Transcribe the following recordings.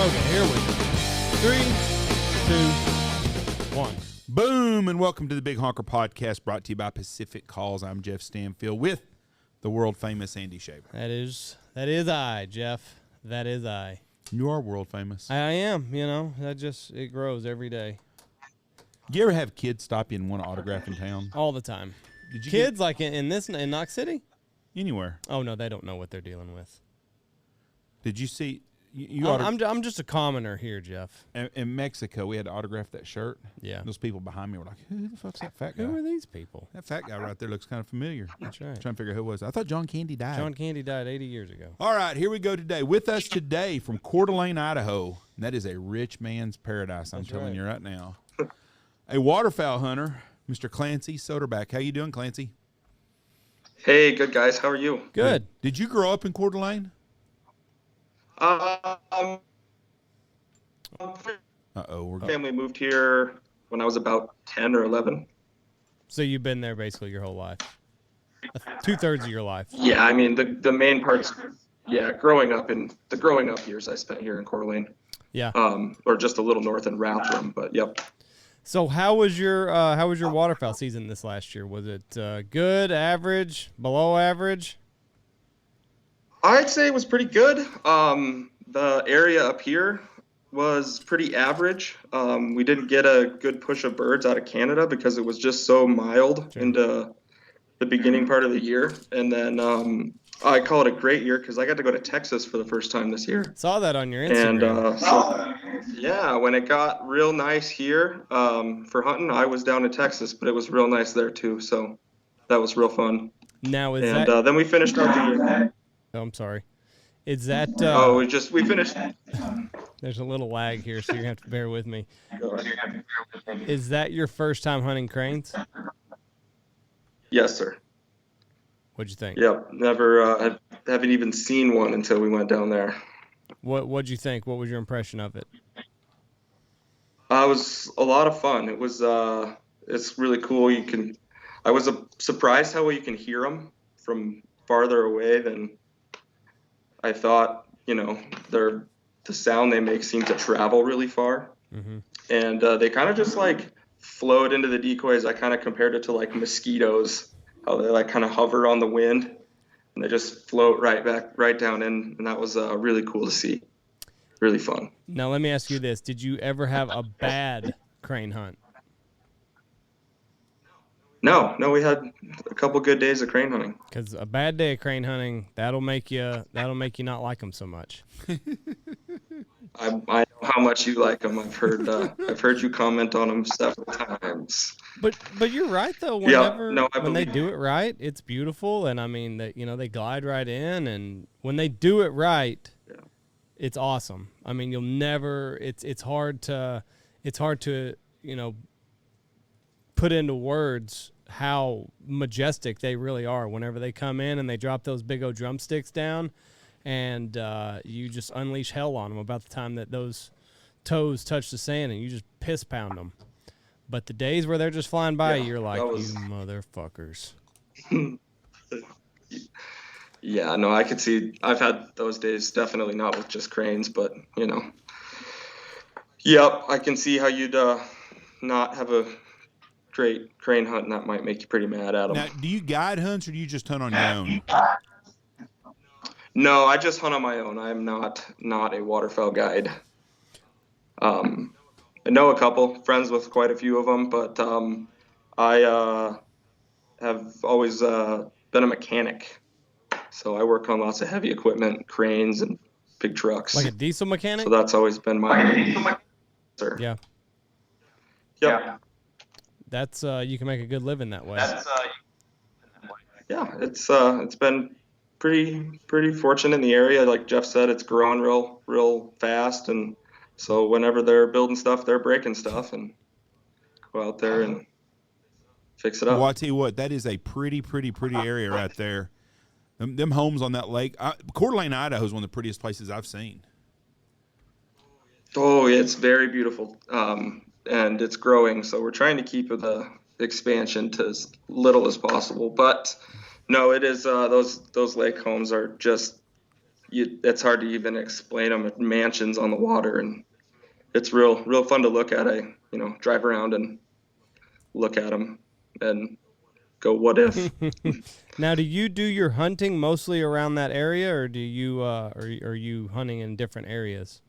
Okay, here we go. 3, 2, 1. Boom, and welcome to the Big Honker Podcast, brought to you by Pacific Calls. I'm Jeff Stanfield with the world-famous Andy Shaver. That is I, Jeff. That is I. You are world-famous. I am, it grows every day. Do you ever have kids stop you and want to autograph in town? All the time. Did you Kids, like in Knox City? Anywhere. Oh, no, they don't know what they're dealing with. Did you see... I'm just a commoner here, Jeff. In Mexico, we had to autograph that shirt. Yeah. Those people behind me were like, who the fuck's that fat guy? Who are these people? That fat guy right there looks kind of familiar. That's right. I'm trying to figure out who it was. I thought John Candy died. John Candy died 80 years ago. All right, here we go today. With us today from Coeur d'Alene, Idaho. And that is a rich man's paradise, I'm telling you right now. A waterfowl hunter, Mr. Clancey Soderbeck. How you doing, Clancy? Hey, good guys. How are you? Good. Did you grow up in Coeur d'Alene? We're going. Family moved here when I was about 10 or 11. So you've been there basically your whole life. 2/3 of your life. Yeah, I mean the main parts. Yeah, growing up years I spent here in Coeur d'Alene. Yeah. Or just a little north in Rathdrum, but yep. So how was your waterfowl season this last year? Was it good, average, below average? I'd say it was pretty good. The area up here was pretty average. We didn't get a good push of birds out of Canada because it was just so mild into the beginning part of the year. And then I call it a great year because I got to go to Texas for the first time this year. Saw that on your Instagram. And when it got real nice here for hunting, I was down in Texas, but it was real nice there too. So that was real fun. Now then we finished out the year. Oh, I'm sorry. Is that? We finished. There's a little lag here, so you're gonna have to bear with me. Is that your first time hunting cranes? Yes, sir. What'd you think? Yep, never. Haven't even seen one until we went down there. What'd you think? What was your impression of it? It was a lot of fun. It was. It's really cool. I was surprised how well you can hear them from farther away than I thought. The sound they make seems to travel really far. Mm-hmm. And they kind of just like float into the decoys. I kind of compared it to like mosquitoes, how they like kind of hover on the wind and they just float right down in. And that was really cool to see. Really fun. Now let me ask you this: did you ever have a bad crane hunt? No, we had a couple good days of crane hunting. Because a bad day of crane hunting, that'll make you not like them so much. I know how much you like them. I've heard you comment on them several times. But you're right though. When they do it right, it's beautiful, and I mean that they glide right in, and when they do it right, it's awesome. I mean you'll never. It's hard to put into words how majestic they really are whenever they come in and they drop those big old drumsticks down, and you just unleash hell on them about the time that those toes touch the sand, and you just piss pound them. But the days where they're just flying by, you're like, you motherfuckers. Yeah, no, I could see. I've had those days, definitely not with just cranes, but Yep, I can see how you'd not have a great crane hunt, and that might make you pretty mad at them. Now, do you guide hunts or do you just hunt on your own? No, I just hunt on my own. I'm not a waterfowl guide. I know a couple, friends with quite a few of them, but I have always been a mechanic. So I work on lots of heavy equipment, cranes, and big trucks. Like a diesel mechanic? So that's always been my sir. Yeah. Yep. Yeah. That's you can make a good living that way. Yeah, it's been pretty fortunate in the area. Like Jeff said, it's growing real fast, and so whenever they're building stuff, they're breaking stuff, and go out there and fix it up. Well, I tell you what, that is a pretty area right there. Them homes on that lake. Coeur d'Alene, Idaho is one of the prettiest places I've seen. Oh, it's very beautiful, and it's growing. So we're trying to keep the expansion to as little as possible. But no, it is those lake homes are just it's hard to even explain them. Mansions on the water, and it's real fun to look at. I drive around and look at them and go, what if? Now, do you do your hunting mostly around that area, or do you are you hunting in different areas?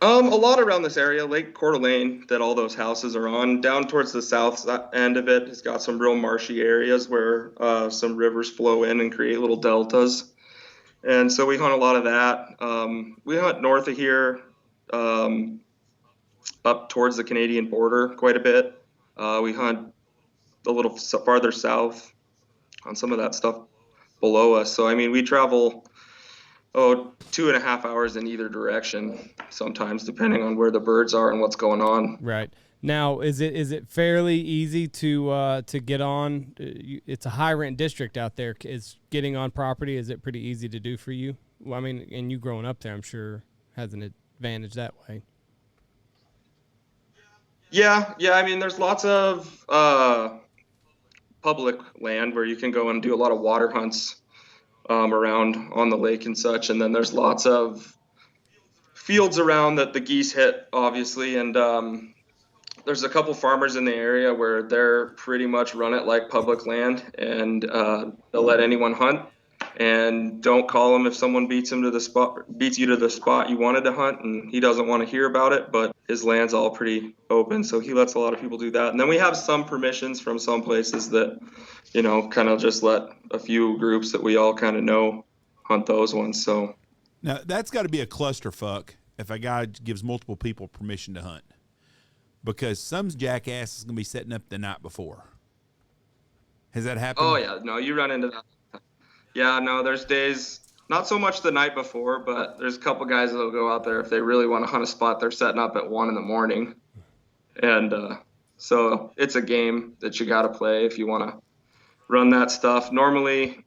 A lot around this area, Lake Coeur d'Alene, that all those houses are on. Down towards the south end of it, it's got some real marshy areas where some rivers flow in and create little deltas. And so we hunt a lot of that. We hunt north of here, up towards the Canadian border quite a bit. We hunt a little farther south on some of that stuff below us. So, I mean, we travel 2.5 hours in either direction sometimes, depending on where the birds are and what's going on. Right. Now, is it fairly easy to get on? It's a high rent district out there. Is getting on property, is it pretty easy to do for you? Well, I mean, and you growing up there, I'm sure has an advantage that way. Yeah. I mean, there's lots of public land where you can go and do a lot of water hunts around on the lake and such. And then there's lots of fields around that the geese hit, obviously. And there's a couple farmers in the area where they're pretty much run it like public land, and they'll let anyone hunt and don't call them if someone beats you to the spot you wanted to hunt, and he doesn't want to hear about it, but his land's all pretty open, so he lets a lot of people do that. And then we have some permissions from some places that, kind of just let a few groups that we all kind of know hunt those ones. So now that's got to be a clusterfuck if a guy gives multiple people permission to hunt, because some jackass is going to be setting up the night before. Has that happened? Oh yeah, no, you run into that. Yeah, no, there's days, not so much the night before, but there's a couple guys that'll go out there if they really want to hunt a spot. They're setting up at 1 a.m, and so it's a game that you got to play if you want to run that stuff. Normally,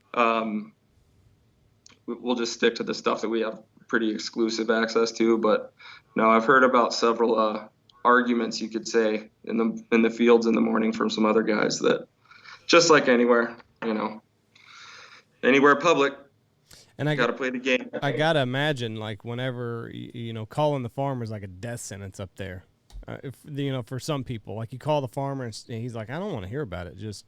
we'll just stick to the stuff that we have pretty exclusive access to. But no, I've heard about several arguments, you could say, in the fields in the morning from some other guys that, just like anywhere, anywhere public, and I got to play the game. I got to imagine, like, whenever, calling the farmer is like a death sentence up there. For some people, like, you call the farmer and he's like, I don't want to hear about it. Just,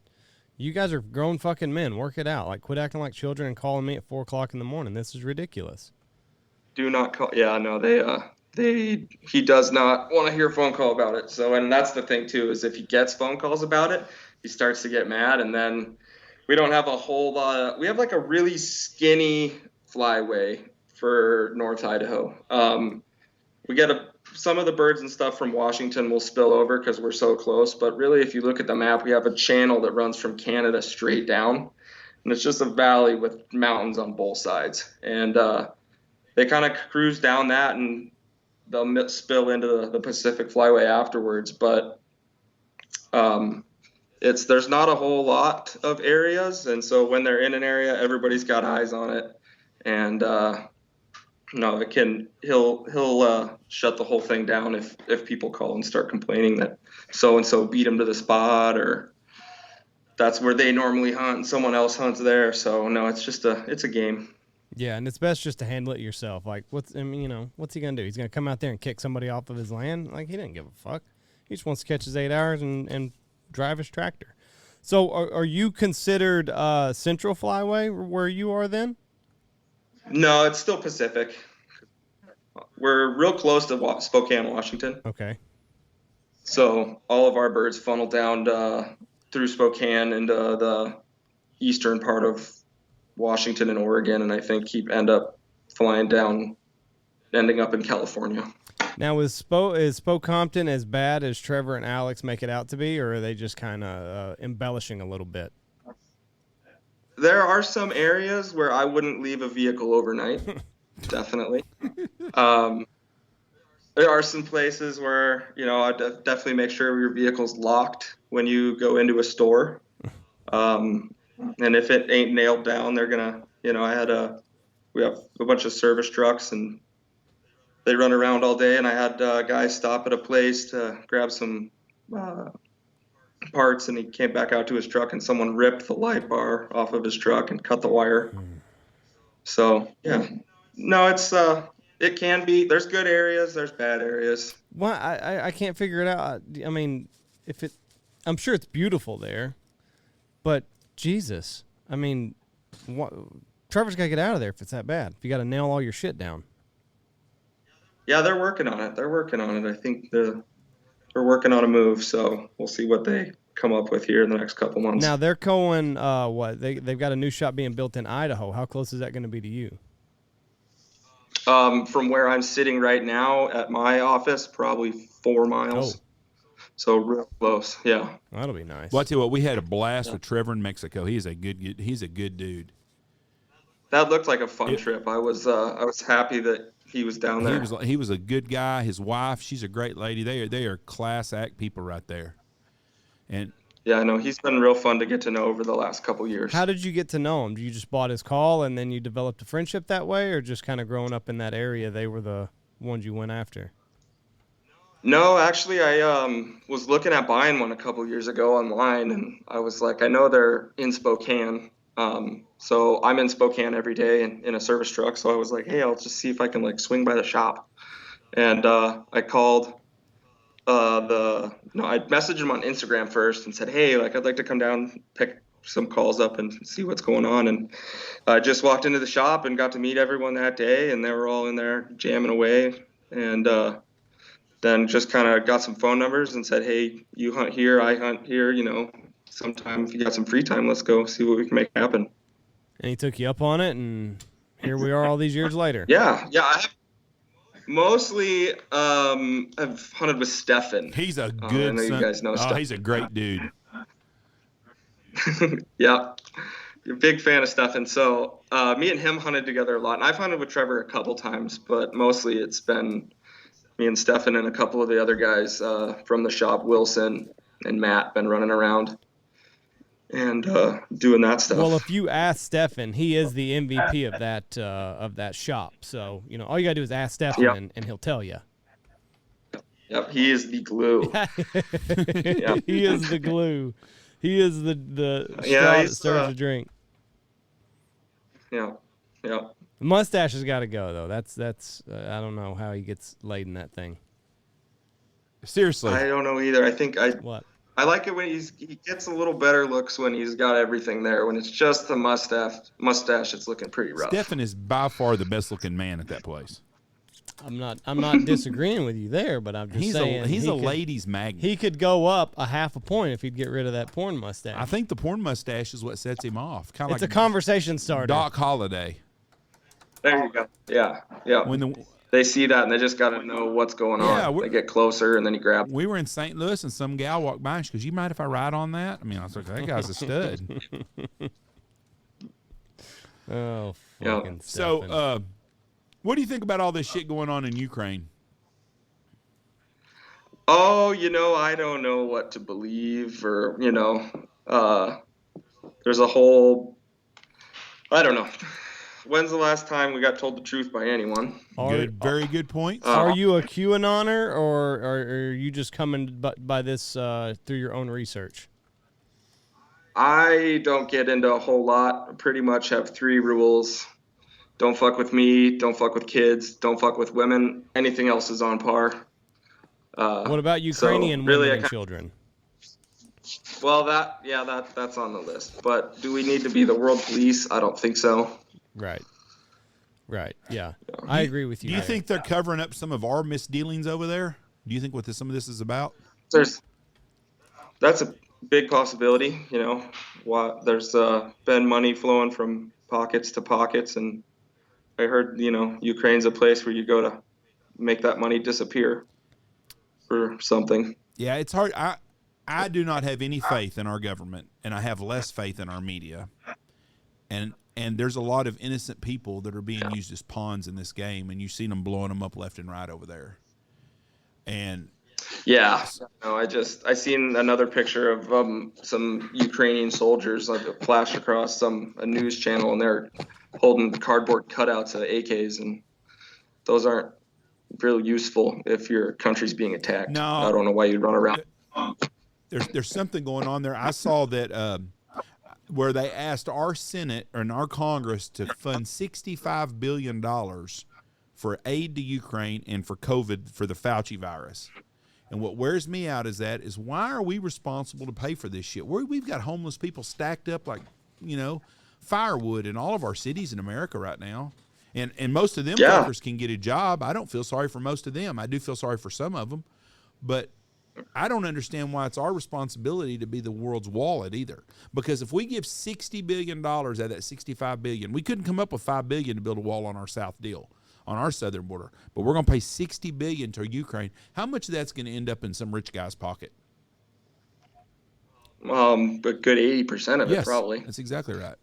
you guys are grown fucking men. Work it out. Like, quit acting like children and calling me at 4 o'clock in the morning. This is ridiculous. Do not call. Yeah, no, he does not want to hear a phone call about it. So, and that's the thing too, is if he gets phone calls about it, he starts to get mad, and then we don't have a whole lot. We have like a really skinny flyway for North Idaho. We get some of the birds and stuff from Washington will spill over because we're so close. But really, if you look at the map, we have a channel that runs from Canada straight down, and it's just a valley with mountains on both sides. And they kind of cruise down that, and they'll spill into the Pacific Flyway afterwards. But there's not a whole lot of areas, and so when they're in an area, everybody's got eyes on it. And he'll shut the whole thing down if people call and start complaining that so and so beat him to the spot, or that's where they normally hunt and someone else hunts there. So no, it's a game. Yeah, and it's best just to handle it yourself. Like, what's he gonna do? He's gonna come out there and kick somebody off of his land? Like, he didn't give a fuck. He just wants to catch his 8 hours and drive his tractor. So are you considered Central Flyway where you are then? No, it's still Pacific. We're real close to Spokane, Washington. Okay. So all of our birds funnel down through Spokane into the eastern part of Washington and Oregon, and I think end up flying down, ending up in California. Now, is Spokompton as bad as Trevor and Alex make it out to be, or are they just kind of embellishing a little bit? There are some areas where I wouldn't leave a vehicle overnight, definitely. There are some places where, I definitely make sure your vehicle's locked when you go into a store. And if it ain't nailed down, they're going to, we have a bunch of service trucks, and they run around all day. And I had guys stop at a place to grab some parts, and he came back out to his truck, and someone ripped the light bar off of his truck and cut the wire. So yeah, no, it can be. There's good areas. There's bad areas. Well, I can't figure it out. I mean, I'm sure it's beautiful there, but Jesus, I mean, Trevor's got to get out of there if it's that bad. If you got to nail all your shit down. Yeah, they're working on it. I think they're working on a move, so we'll see what they come up with here in the next couple months. Now they're going. They've got a new shop being built in Idaho. How close is that going to be to you? From where I'm sitting right now at my office, probably 4 miles. Oh. So real close. Yeah. That'll be nice. Well, I tell you what, we had a blast with Trevor in Mexico. He's a good dude. That looked like a fun trip. I was happy that he was down there. He was a good guy. His wife, she's a great lady. They are class act people right there. And yeah, I know he's been real fun to get to know over the last couple years. How did you get to know him? You just bought his call and then you developed a friendship that way, or just kind of growing up in that area, they were the ones you went after? No, actually, I was looking at buying one a couple years ago online, and I was like, I know they're in Spokane. So I'm in Spokane every day in a service truck. So I was like, hey, I'll just see if I can like swing by the shop. And I called I messaged him on Instagram first and said, hey, like I'd like to come down, pick some calls up and see what's going on. And I just walked into the shop and got to meet everyone that day, and they were all in there jamming away. And then just kind of got some phone numbers and said, hey, you hunt here, I hunt here, sometime if you got some free time, let's go see what we can make happen. And he took you up on it, and here we are all these years later. Yeah. I have mostly I've hunted with Stefan. He's a good I know you guys know Stefan. He's a great dude. Yeah. You're a big fan of Stefan. So me and him hunted together a lot. And I've hunted with Trevor a couple times, but mostly it's been me and Stefan and a couple of the other guys from the shop, Wilson and Matt, been running around and doing that stuff. Well, if you ask Stefan, he is the MVP of that shop. So, all you got to do is ask Stefan, and he'll tell you. Yep, he is the glue. Yep. He is the glue. He is the straw that stirs the drink. Yeah. The mustache has got to go, though. That's I don't know how he gets laid in that thing. Seriously. I don't know either. What? I like it when he gets a little better looks when he's got everything there. When it's just the mustache, it's looking pretty rough. Stefan is by far the best looking man at that place. I'm not disagreeing with you there, but I'm just saying he's a ladies' magnet. He could go up a half a point if he'd get rid of that porn mustache. I think the porn mustache is what sets him off. Kind of it's like a conversation starter. Doc Holliday. There you go. Yeah. When they see that and they just got to know what's going on. They get closer and then he grabs. We were in St. Louis and some gal walked by and she goes, "You mind if I ride on that?" I mean, I was like, "That guy's a stud." Oh, fucking So, what do you think about all this shit going on in Ukraine? Oh, I don't know what to believe, or there's a whole. I don't know. When's the last time we got told the truth by anyone? Very good point. Are you a QAnoner, or are you just coming by this through your own research? I don't get into a whole lot. I pretty much have 3 rules. Don't fuck with me, don't fuck with kids, don't fuck with women. Anything else is on par. What about Ukrainian women and children? Well, that's on the list. But do we need to be the world police? I don't think so. Right. Yeah. I agree with you. Do you think they're covering up some of our misdealings over there? Do you think what some of this is about? That's a big possibility. There's been money flowing from pockets to pockets, and I heard Ukraine's a place where you go to make that money disappear or something. Yeah, it's hard. I do not have any faith in our government, and I have less faith in our media. And there's a lot of innocent people that are being used as pawns in this game, and you've seen them blowing them up left and right over there. And yeah, no, I seen another picture of some Ukrainian soldiers like flashed across a news channel, and they're holding cardboard cutouts of AKs, and those aren't real useful if your country's being attacked. No, I don't know why you'd run around. There's something going on there. I saw that where they asked our Senate and our Congress to fund $65 billion for aid to Ukraine and for COVID, for the Fauci virus. And what wears me out is why are we responsible to pay for this shit? We've got homeless people stacked up like, firewood in all of our cities in America right now. And most of them fuckers can get a job. I don't feel sorry for most of them. I do feel sorry for some of them. But I don't understand why it's our responsibility to be the world's wallet either. Because if we give $60 billion out of that $65 billion, we couldn't come up with $5 billion to build a wall on our south deal, on our southern border. But we're going to pay $60 billion to Ukraine. How much of that's going to end up in some rich guy's pocket? A good 80% of it, probably. That's exactly right.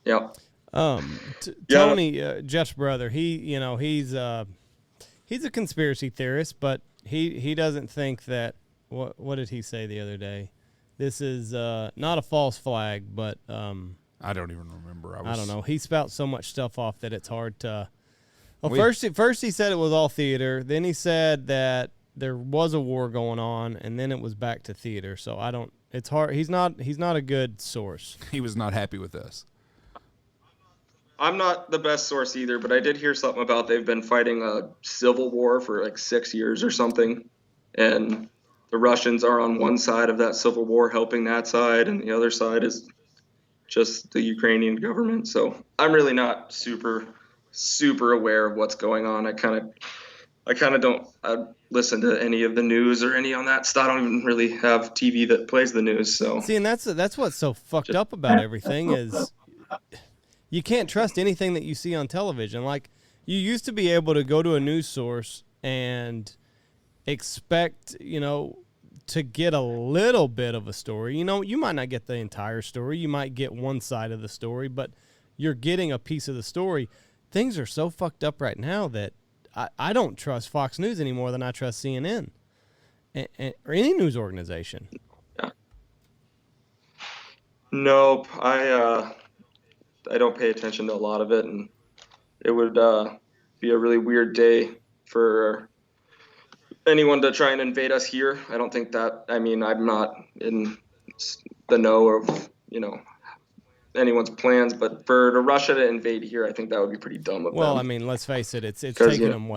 Yeah. Tony, Jeff's brother, he's a conspiracy theorist, but he doesn't think that, what did he say the other day? This is not a false flag, but I don't even remember. I don't know. He spouts so much stuff off that it's hard to. Well, first he said it was all theater. Then he said that there was a war going on, and then it was back to theater. So I don't. It's hard. He's not a good source. He was not happy with us. I'm not the best source either, but I did hear something about they've been fighting a civil war for like 6 years or something, and the Russians are on one side of that civil war helping that side, and the other side is just the Ukrainian government. So I'm really not super aware of what's going on. I kind of don't listen to any of the news or any on that stuff. I don't even really have TV that plays the news. So see, and that's what's so fucked up about everything is you can't trust anything that you see on television. Like, you used to be able to go to a news source and expect, to get a little bit of a story. You might not get the entire story. You might get one side of the story, but you're getting a piece of the story. Things are so fucked up right now that I don't trust Fox News any more than I trust CNN or any news organization. Nope. I don't pay attention to a lot of it, and it would be a really weird day for anyone to try and invade us here. I don't think that. I mean, I'm not in the know of anyone's plans, but for Russia to invade here, I think that would be pretty dumb of them. Well, I mean, let's face it. It's taken them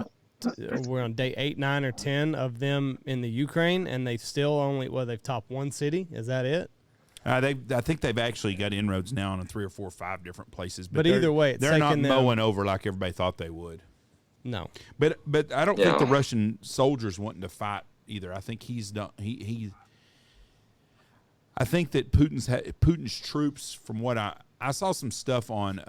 we're on day 8, 9, or 10 of them in the Ukraine, and they've still they've topped one city. Is that it? I think they've actually got inroads now in 3 or 4 or 5 different places. But either way, they're not mowing over like everybody thought they would. No. But I don't think the Russian soldiers wanting to fight either. I think he's done. I think that Putin's troops, from what I saw some stuff on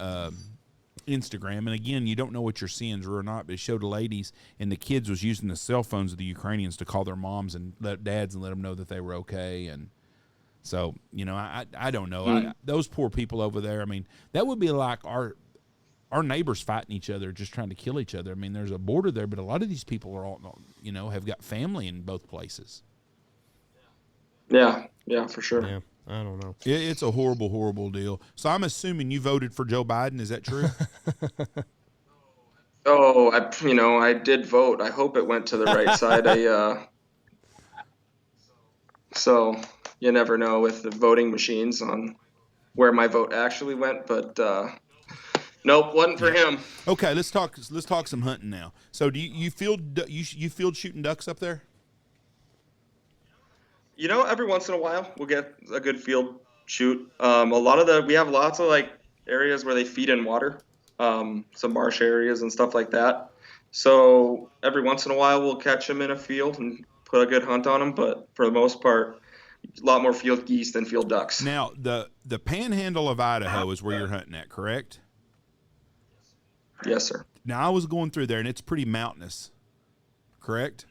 Instagram, and again, you don't know what you're seeing is real or not, but it showed the ladies and the kids was using the cell phones of the Ukrainians to call their moms and dads and let them know that they were okay. And so, I don't know. Those poor people over there, I mean, that would be like our neighbors fighting each other, just trying to kill each other. I mean, there's a border there, but a lot of these people are all, have got family in both places. Yeah, for sure. Yeah, I don't know. It's a horrible, horrible deal. So I'm assuming you voted for Joe Biden. Is that true? Oh, I did vote. I hope it went to the right side. So you never know with the voting machines on where my vote actually went, but nope, wasn't for him. Okay, let's talk some hunting now. So do you field shooting ducks up there? Every once in a while we'll get a good field shoot. We have lots of like areas where they feed in water, some marsh areas and stuff like that. So every once in a while we'll catch them in a field and put a good hunt on them. But for the most part, a lot more field geese than field ducks. Now the Panhandle of Idaho is where you're hunting at, correct? Yes, sir. Now I was going through there and it's pretty mountainous, correct?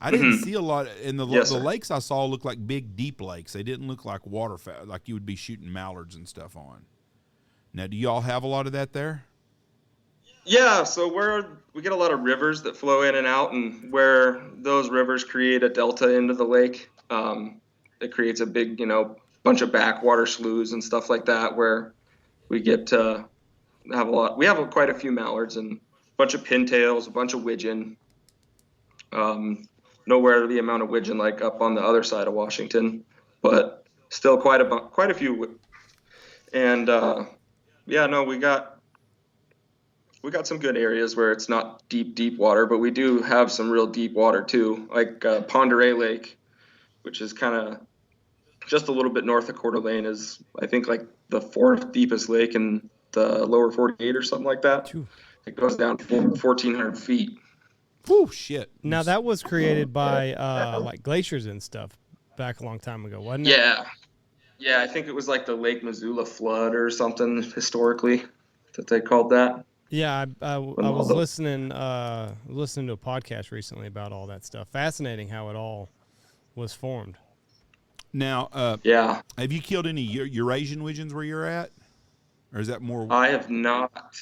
I didn't see a lot, and the lakes I saw looked like big, deep lakes. They didn't look like waterfowl, like you would be shooting mallards and stuff on. Now, do y'all have a lot of that there? Yeah, so we get a lot of rivers that flow in and out, and where those rivers create a delta into the lake, it creates a big, bunch of backwater sloughs and stuff like that, where we get to have a lot. We have quite a few mallards and a bunch of pintails, a bunch of widgeon. Nowhere the amount of widgeon like up on the other side of Washington, but still quite a few And yeah, no, we got some good areas where it's not deep water, but we do have some real deep water too, like Ponderay Lake, which is kind of just a little bit north of Coeur d'Alene, is I think like the fourth deepest lake in the lower 48 or something like that. Phew. It goes down 1,400 feet. Whew, shit. Now that was created by like glaciers and stuff back a long time ago, wasn't it? Yeah, I think it was like the Lake Missoula flood or something historically that they called that. Yeah, I was listening to a podcast recently about all that stuff. Fascinating how it all was formed. Now, Yeah, have you killed any Eurasian widgeons where you're at? Or is that more? I have not.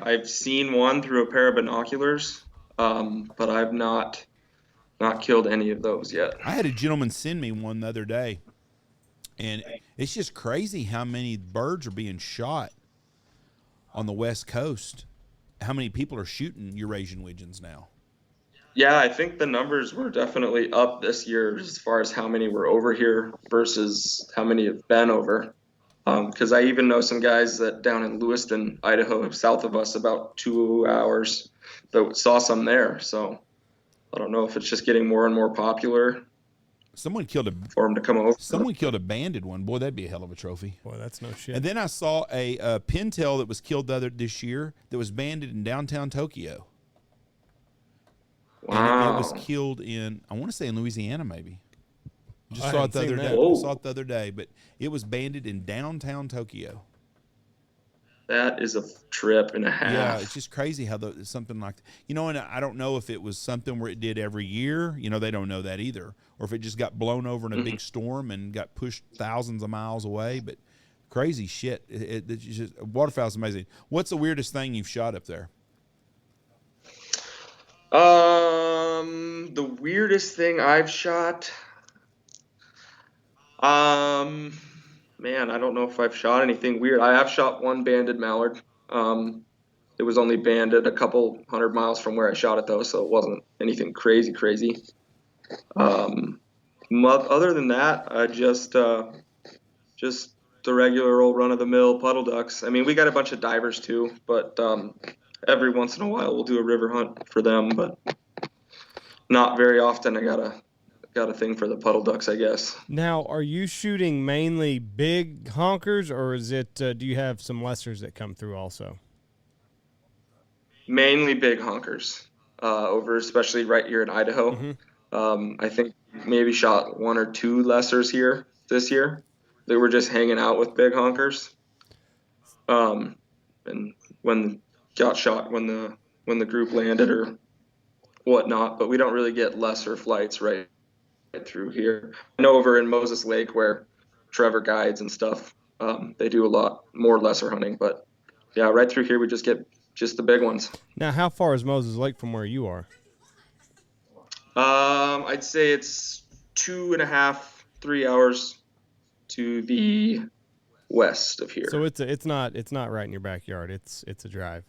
I've seen one through a pair of binoculars, but I've not killed any of those yet. I had a gentleman send me one the other day, and it's just crazy how many birds are being shot on the West Coast. How many people are shooting Eurasian widgeons now? Yeah, I think the numbers were definitely up this year as far as how many were over here versus how many have been over. Because I even know some guys that down in Lewiston, Idaho, south of us, about 2 hours, that saw some there. So I don't know if it's just getting more and more popular Someone killed for them to come over. Someone killed a banded one. Boy, that'd be a hell of a trophy. Boy, that's no shit. And then I saw a pintail that was killed this year that was banded in downtown Tokyo. Wow. And it was killed in, I want to say in Louisiana, maybe. Just I saw it hadn't the other seen day. that. Whoa. Saw it the other day, but it was banded in downtown Tokyo. That is a trip and a half. Yeah, it's just crazy how something like, and I don't know if it was something where it did every year. They don't know that either, or if it just got blown over in a big storm and got pushed thousands of miles away. But crazy shit. It's just, waterfowl's amazing. What's the weirdest thing you've shot up there? The weirdest thing I've shot. Man, I don't know if I've shot anything weird. I have shot one banded mallard. It was only banded a couple 100 miles from where I shot it though, so it wasn't anything crazy. Other than that, I just the regular old run-of-the-mill puddle ducks. I mean, we got a bunch of divers too, but every once in a while we'll do a river hunt for them, but not very often. I got a thing for the puddle ducks, I guess. Now, are you shooting mainly big honkers, or is it? Do you have some lessers that come through also? Mainly big honkers, over especially right here in Idaho. I think maybe shot one or two lessers here this year. They were just hanging out with big honkers. And when got shot when the group landed or whatnot, but we don't really get lesser flights right through here. I know over in Moses Lake where Trevor guides and stuff, they do a lot more lesser hunting, but yeah, right through here we just get just the big ones. Now, how far is Moses Lake from where you are? I'd say it's 2.5, 3 hours to the west of here. So it's not right in your backyard. It's a drive.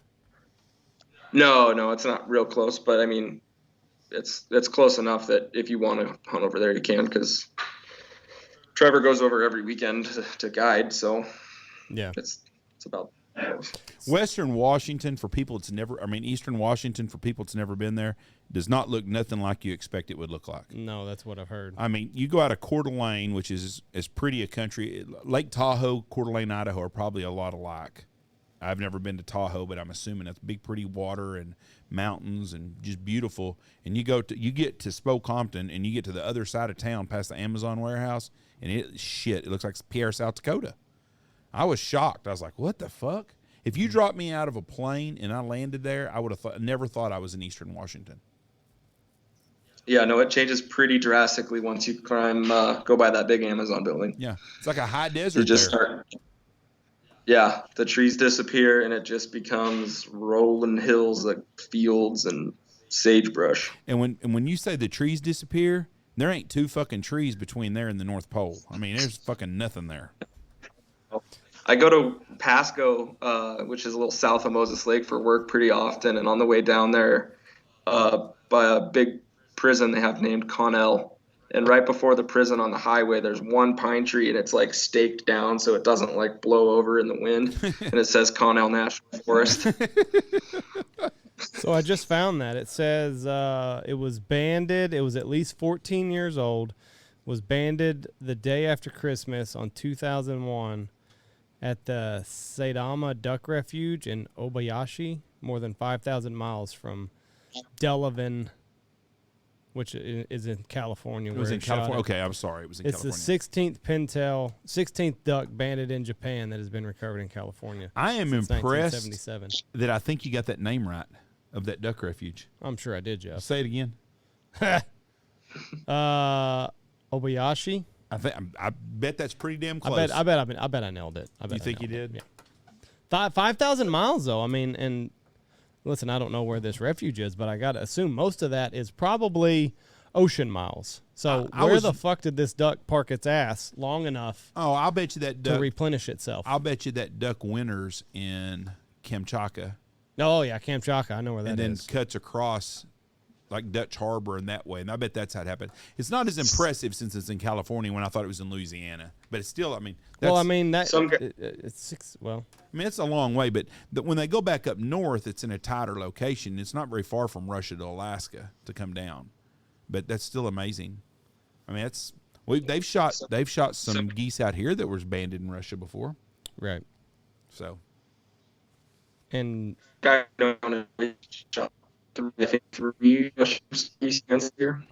No, it's not real close, but I mean, it's close enough that if you want to hunt over there, you can, because Trevor goes over every weekend to guide, so yeah, it's about. Western Washington, for people Eastern Washington, for people that's never been there, does not look nothing like you expect it would look like. No, that's what I've heard. I mean, you go out of Coeur d'Alene, which is as pretty a country. Lake Tahoe, Coeur d'Alene, Idaho are probably a lot alike. I've never been to Tahoe, but I'm assuming that's big, pretty water and mountains and just beautiful. And you get to Spokompton, and you get to the other side of town past the Amazon warehouse, and it looks like Pierre, South Dakota. I was shocked. I was like, what the fuck? If you dropped me out of a plane and I landed there, I would have never thought I was in Eastern Washington. Yeah, no, it changes pretty drastically once you go by that big Amazon building. Yeah, it's like a high desert. You just start. Yeah, the trees disappear and it just becomes rolling hills like fields and sagebrush. And when you say the trees disappear, there ain't two fucking trees between there and the North Pole. I mean, there's fucking nothing there. I go to Pasco, which is a little south of Moses Lake, for work pretty often. And on the way down there, by a big prison they have named Connell, And right before the prison on the highway, there's one pine tree, and it's like staked down so it doesn't like blow over in the wind. And it says Connell National Forest. So I just found that. It says it was banded. It was at least 14 years old. Was banded the day after Christmas on 2001 at the Saitama Duck Refuge in Obayashi, more than 5,000 miles from Delavan, which is in California. It was in California. Okay, I'm sorry. It was in California. It's the 16th duck banded in Japan that has been recovered in California. I am impressed that I think you got that name right of that duck refuge. I'm sure I did, Jeff. Say it again. Obayashi. I bet that's pretty damn close. I bet I nailed it. You think you did? Yeah. 5,000 miles though. I mean, and listen, I don't know where this refuge is, but I got to assume most of that is probably ocean miles. So where the fuck did this duck park its ass long enough? Oh, I'll bet you that duck to replenish itself. I'll bet you that duck winters in Kamchatka. Oh yeah, Kamchatka. I know where that is. And then cuts across like Dutch Harbor and that way. And I bet that's how it happened. It's not as impressive since it's in California when I thought it was in Louisiana. But it's still, I mean. It's a long way. But when they go back up north, it's in a tighter location. It's not very far from Russia to Alaska to come down. But that's still amazing. I mean, they've shot some geese out here that was banded in Russia before. Right. So. And.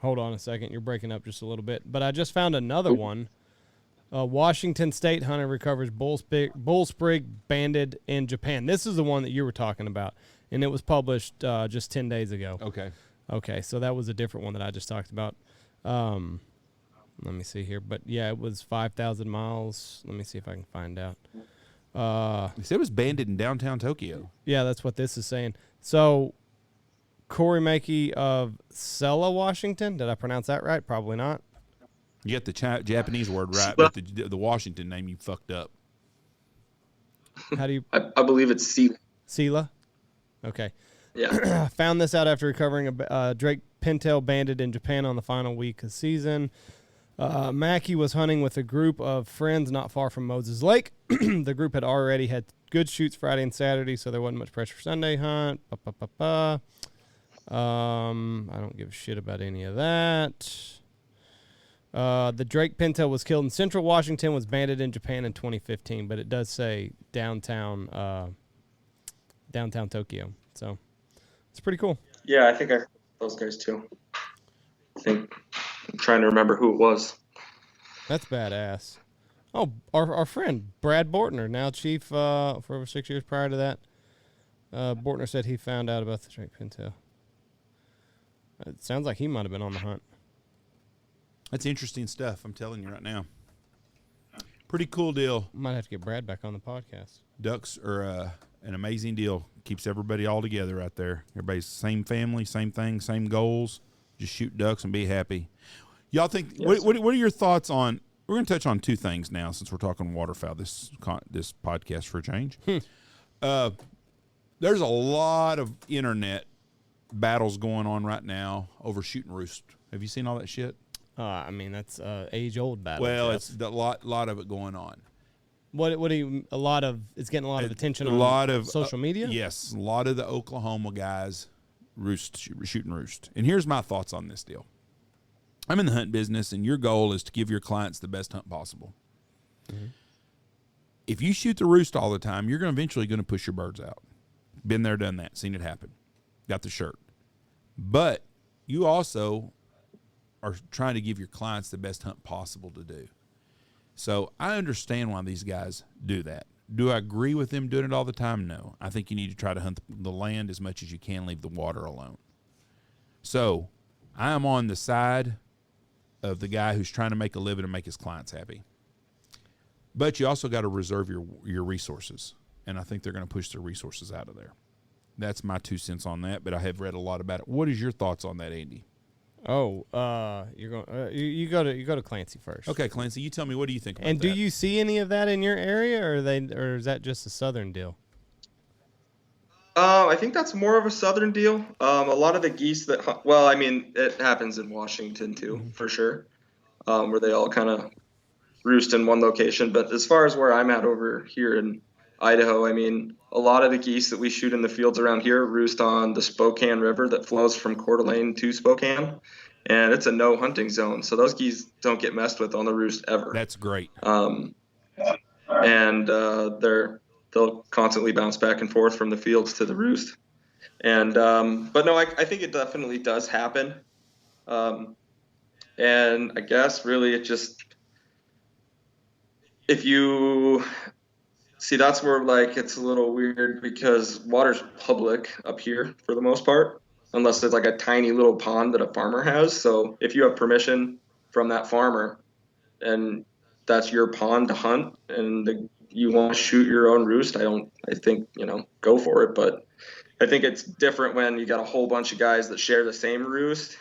Hold on a second. You're breaking up just a little bit. But I just found another one. Washington State hunter recovers bull sprig banded in Japan. This is the one that you were talking about. And it was published just 10 days ago. Okay, so that was a different one that I just talked about. Let me see here. But, yeah, it was 5,000 miles. Let me see if I can find out. It was banded in downtown Tokyo. Yeah, that's what this is saying. So, Corey Mackey of Sella, Washington. Did I pronounce that right? Probably not. You got the Japanese word right, but the Washington name you fucked up. How do you? I believe it's Sela. Sela? Okay. Yeah. Found this out after recovering a Drake pintail banded in Japan on the final week of season. Mackey was hunting with a group of friends not far from Moses Lake. The group had already had good shoots Friday and Saturday, so there wasn't much pressure for Sunday hunt. I don't give a shit about any of that. The Drake pintail was killed in Central Washington, was banded in Japan in 2015, but it does say downtown Tokyo. So it's pretty cool. Yeah, I think I heard those guys too. I'm trying to remember who it was. That's badass. Oh, our friend Brad Bortner, now chief for over 6 years prior to that. Bortner said he found out about the Drake pintail. It sounds like he might have been on the hunt. That's interesting stuff, I'm telling you right now. Pretty cool deal. Might have to get Brad back on the podcast. Ducks are an amazing deal. Keeps everybody all together out there. Everybody's same family, same thing, same goals. Just shoot ducks and be happy. Y'all think, yes. What are your thoughts on, we're going to touch on two things now since we're talking waterfowl, this podcast for a change. There's a lot of internet battles going on right now over shoot and roost. Have you seen all that shit? I mean, that's age-old battle. Well, it's a lot of it going on. What do you? It's getting a lot of attention on social media. Yes, a lot of the Oklahoma guys shoot and roost. And here's my thoughts on this deal. I'm in the hunt business, and your goal is to give your clients the best hunt possible. Mm-hmm. If you shoot the roost all the time, you're eventually going to push your birds out. Been there, done that, seen it happen. Got the shirt. But you also are trying to give your clients the best hunt possible to do. So I understand why these guys do that. Do I agree with them doing it all the time? No. I think you need to try to hunt the land as much as you can, leave the water alone. So I am on the side of the guy who's trying to make a living and make his clients happy. But you also got to reserve your resources, and I think they're going to push their resources out of there. That's my 2 cents on that, but I have read a lot about it. What is your thoughts on that, Andy? Oh, you're going. You go to Clancey first. Okay, Clancey, you tell me, what do you think about and that? Do you see any of that in your area, or is that just a southern deal? I think that's more of a southern deal. A lot of the geese it happens in Washington too, for sure. where they all kind of roost in one location. But as far as where I'm at over here in Idaho, I mean, a lot of the geese that we shoot in the fields around here roost on the Spokane River that flows from Coeur d'Alene to Spokane, and it's a no hunting zone. So those geese don't get messed with on the roost ever. That's great. And they'll constantly bounce back and forth from the fields to the roost. And but no, I think it definitely does happen. And I guess really it just, if you see, that's where like it's a little weird because water's public up here for the most part, unless it's like a tiny little pond that a farmer has. So if you have permission from that farmer and that's your pond to hunt and you want to shoot your own roost, I think, go for it. But I think it's different when you got a whole bunch of guys that share the same roost,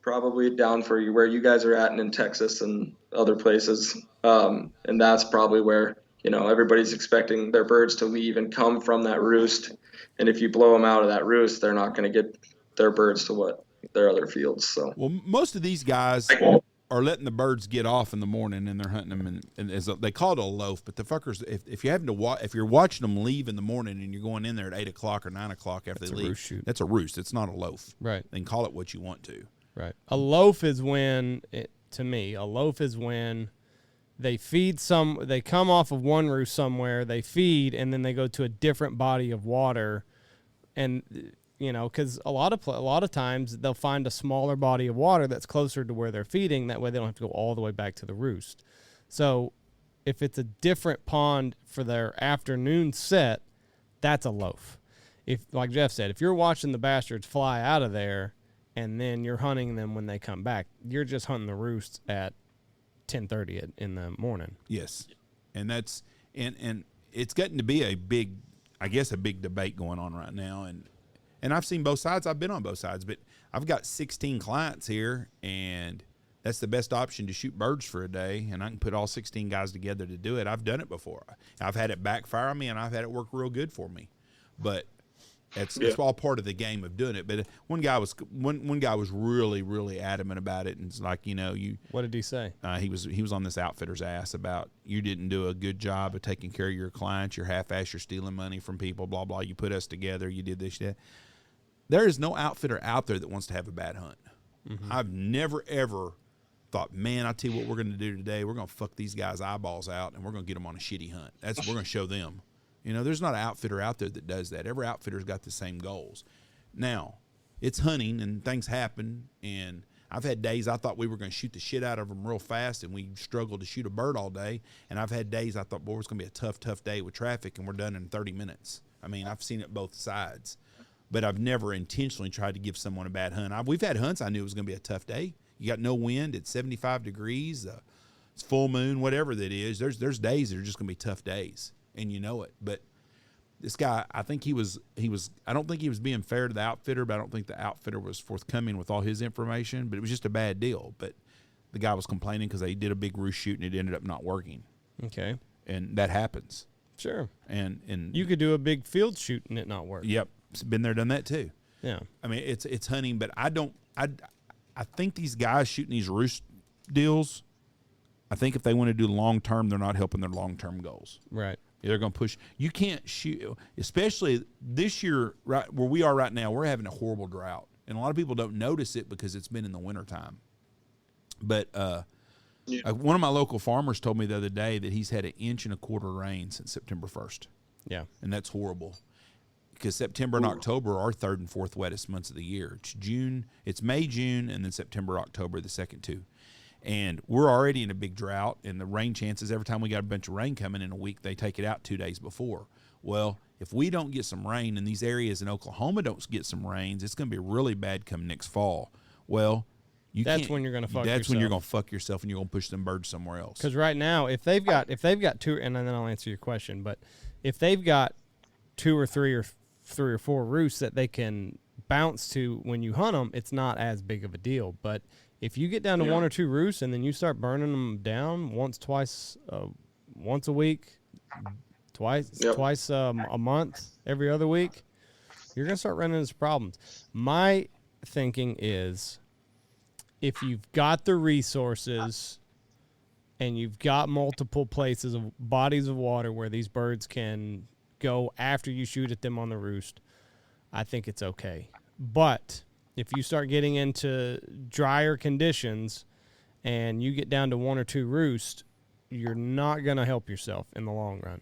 probably down for you where you guys are at and in Texas and other places. And that's probably where, everybody's expecting their birds to leave and come from that roost. And if you blow them out of that roost, they're not going to get their birds to their other fields. So, well, most of these guys are letting the birds get off in the morning and they're hunting them, and they call it a loaf. But the fuckers, if you're watching them leave in the morning and you're going in there at 8 o'clock or 9 o'clock after they leave, roost shoot. That's a roost. It's not a loaf. Right. Then call it what you want to. Right. A loaf is when they feed they come off of one roost somewhere, they feed, and then they go to a different body of water, and because a lot of times they'll find a smaller body of water that's closer to where they're feeding. That way they don't have to go all the way back to the roost. So if it's a different pond for their afternoon set, that's a loaf. If, like Jeff said, if you're watching the bastards fly out of there and then you're hunting them when they come back, you're just hunting the roost at 10:30 in the morning. Yes. And that's and it's getting to be a big debate going on right now, and I've seen both sides. I've been on both sides, but I've got 16 clients here, and that's the best option to shoot birds for a day, and I can put all 16 guys together to do it. I've done it before. I've had it backfire on me, and I've had it work real good for me. But it's all part of the game of doing it. But one guy was really, really adamant about it, and it's like, What did he say? He was on this outfitter's ass about, you didn't do a good job of taking care of your clients. You're half-ass. You're stealing money from people. Blah blah. You put us together. You did this. That. There is no outfitter out there that wants to have a bad hunt. Mm-hmm. I've never ever thought, man, I tell you what we're going to do today. We're going to fuck these guys' eyeballs out, and we're going to get them on a shitty hunt. We're going to show them. There's not an outfitter out there that does that. Every outfitter's got the same goals. Now, it's hunting, and things happen, and I've had days I thought we were going to shoot the shit out of them real fast, and we struggled to shoot a bird all day, and I've had days I thought, boy, it's going to be a tough day with traffic, and we're done in 30 minutes. I mean, I've seen it both sides, but I've never intentionally tried to give someone a bad hunt. We've had hunts I knew it was going to be a tough day. You got no wind, it's 75 degrees, it's full moon, whatever that is. There's days that are just going to be tough days, and you know it. But this guy, I think I don't think he was being fair to the outfitter, but I don't think the outfitter was forthcoming with all his information, but it was just a bad deal. But the guy was complaining because they did a big roost shoot and it ended up not working. Okay. And that happens. Sure. And you could do a big field shoot and it not work. Yep. Been there, done that too. Yeah. I mean, it's hunting, but I think these guys shooting these roost deals, I think if they want to do long-term, they're not helping their long-term goals. Right. They're going to push. You can't shoot, especially this year, right where we are right now, we're having a horrible drought. And a lot of people don't notice it because it's been in the wintertime. But one of my local farmers told me the other day that he's had 1.25 inches rain since September 1st. Yeah. And that's horrible. Because September and October are our third and fourth wettest months of the year. It's May, June, and then September, October, the second two. And we're already in a big drought, and the rain chances, every time we got a bunch of rain coming in a week, they take it out 2 days before. Well, if we don't get some rain and these areas in Oklahoma don't get some rains, it's going to be really bad come next fall. Well, that's when you're going to fuck yourself. That's when you're going to fuck yourself, and you're going to push them birds somewhere else. Because right now, if they've got two, and then I'll answer your question, but if they've got 2 or 3 or 3 or 4 roosts that they can bounce to when you hunt them, it's not as big of a deal. But if you get down to 1 or 2 roosts and then you start burning them down once a week, twice a month, every other week, you're going to start running into problems. My thinking is if you've got the resources and you've got multiple places of bodies of water where these birds can go after you shoot at them on the roost, I think it's okay. But if you start getting into drier conditions and you get down to 1 or 2 roosts, you're not going to help yourself in the long run.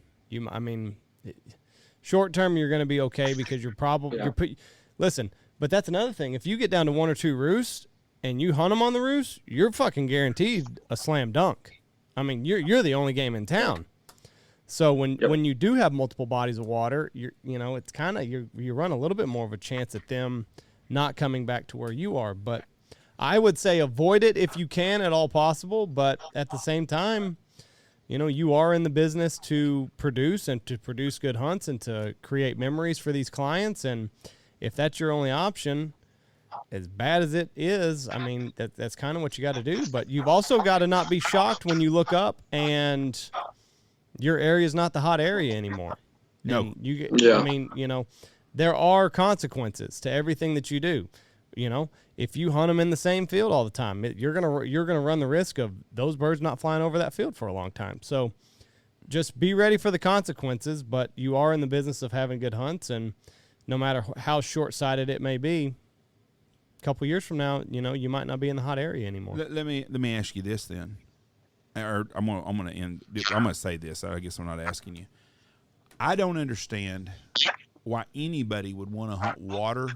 Short term, you're going to be okay because you're probably listen. But that's another thing. If you get down to 1 or 2 roosts and you hunt them on the roost, you're fucking guaranteed a slam dunk. I mean, you're the only game in town. So when you do have multiple bodies of water, it's kind of you run a little bit more of a chance at them not coming back to where you are. But I would say avoid it if you can at all possible. But at the same time, you are in the business to produce good hunts and to create memories for these clients. And if that's your only option, as bad as it is, I mean, that's kind of what you got to do. But you've also got to not be shocked when you look up and your area is not the hot area anymore. No. I mean, there are consequences to everything that you do. If you hunt them in the same field all the time, you're gonna run the risk of those birds not flying over that field for a long time. So just be ready for the consequences, but you are in the business of having good hunts, and no matter how short-sighted it may be, a couple years from now, you might not be in the hot area anymore. Let me ask you this then, or I'm gonna say this. I guess I'm not asking you. I don't understand why anybody would want to hunt water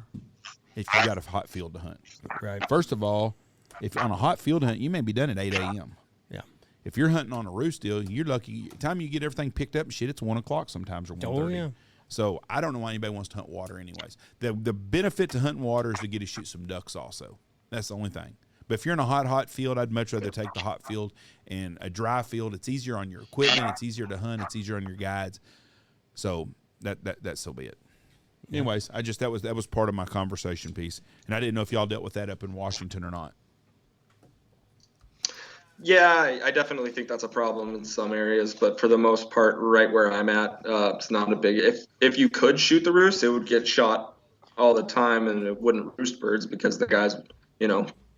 if you got a hot field to hunt. Right. First of all, if on a hot field hunt, you may be done at 8 a.m. Yeah. If you're hunting on a roost deal, you're lucky. Time you get everything picked up and shit, it's 1 o'clock sometimes or 1:30. Oh, yeah. So I don't know why anybody wants to hunt water anyways. The benefit to hunting water is to get to shoot some ducks also. That's the only thing. But if you're in a hot field, I'd much rather take the hot field. And a dry field, it's easier on your equipment. It's easier to hunt. It's easier on your guides. So that's so be it. Yeah. Anyways, that was part of my conversation piece, and I didn't know if y'all dealt with that up in Washington or not. Yeah, I definitely think that's a problem in some areas, but for the most part, right where I'm at, it's not a big. If you could shoot the roost, it would get shot all the time, and it wouldn't roost birds because the guys,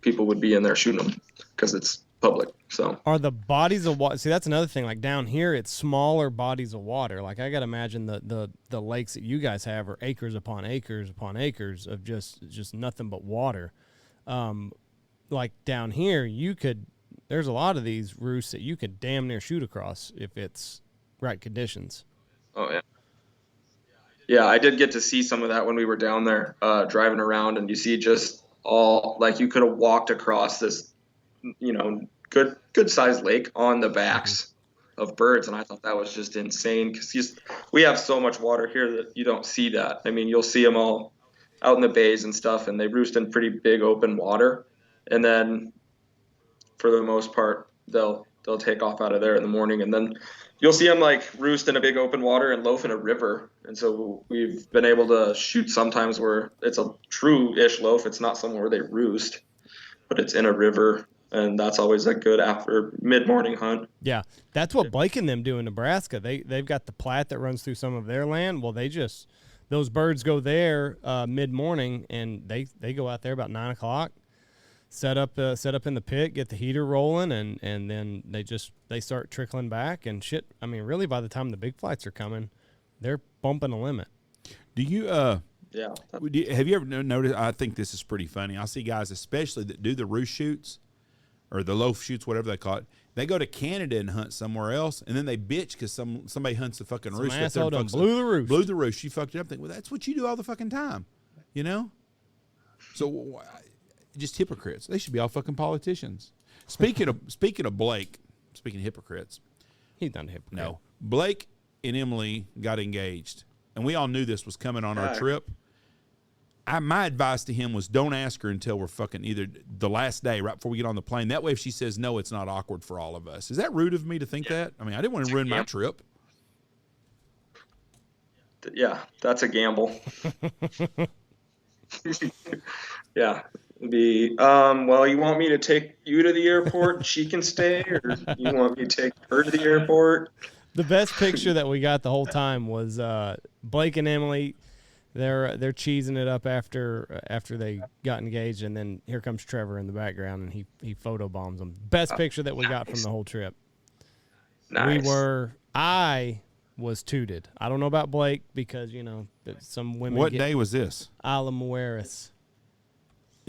people would be in there shooting them because it's public. So are the bodies of water? See, that's another thing. Like down here, it's smaller bodies of water. Like I gotta imagine the lakes that you guys have are acres upon acres upon acres of just nothing but water. Like down here, there's a lot of these roosts that you could damn near shoot across if it's right conditions. Oh yeah. Yeah, I did get to see some of that when we were down there driving around, and you see just all like you could have walked across this. Good sized lake on the backs of birds, and I thought that was just insane because we have so much water here that you don't see that. I mean, you'll see them all out in the bays and stuff, and they roost in pretty big open water, and then for the most part they'll take off out of there in the morning, and then you'll see them like roost in a big open water and loaf in a river. And so we've been able to shoot sometimes where it's a true-ish loaf. It's not somewhere where they roost, but it's in a river. And that's always a good after mid-morning hunt. Yeah, that's what Blake and them do in Nebraska. They've got the Platte that runs through some of their land. Well, those birds go there mid-morning, and they go out there about 9 o'clock, set up in the pit, get the heater rolling, and then they start trickling back and shit. I mean, really, by the time the big flights are coming, they're bumping a limit. Do you Yeah. have you ever noticed? I think this is pretty funny. I see guys, especially that do the roost shoots. Or the loaf shoots, whatever they call it. They go to Canada and hunt somewhere else, and then they bitch because somebody hunts the fucking roost. Some asshole done blew the roost. Blew the roost. You fucked it up. Well, that's what you do all the fucking time, So just hypocrites. They should be all fucking politicians. Speaking of Blake, speaking of hypocrites, he's not a hypocrite. No, Blake and Emily got engaged, and we all knew this was coming on our trip. My advice to him was don't ask her until we're fucking either the last day right before we get on the plane. That way, if she says no, it's not awkward for all of us. Is that rude of me to think that? I mean, I didn't want to ruin my trip. Yeah, that's a gamble. Yeah. It'd be, well, you want me to take you to the airport, she can stay, or you want me to take her to the airport? The best picture that we got the whole time was Blake and Emily. they're cheesing it up after they got engaged, and then here comes Trevor in the background, and he photobombs them. Best picture that we got from the whole trip. Nice. I was tooted. I don't know about Blake because some women. What day was this? Isla Mujeres.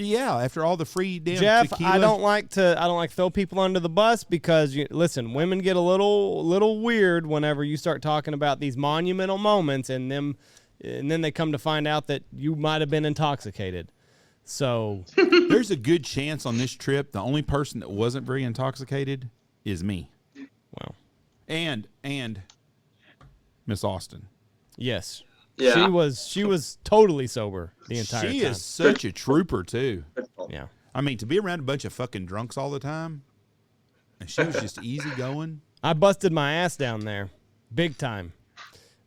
Yeah, after all the free damn Jeff, tequila. I don't like to throw people under the bus because listen, women get a little weird whenever you start talking about these monumental moments and then they come to find out that you might have been intoxicated. So there's a good chance on this trip the only person that wasn't very intoxicated is me. Wow. And Miss Austin. Yes. Yeah. She was totally sober the entire time. She is such a trooper too. Yeah. I mean, to be around a bunch of fucking drunks all the time, and she was just easy going. I busted my ass down there, big time.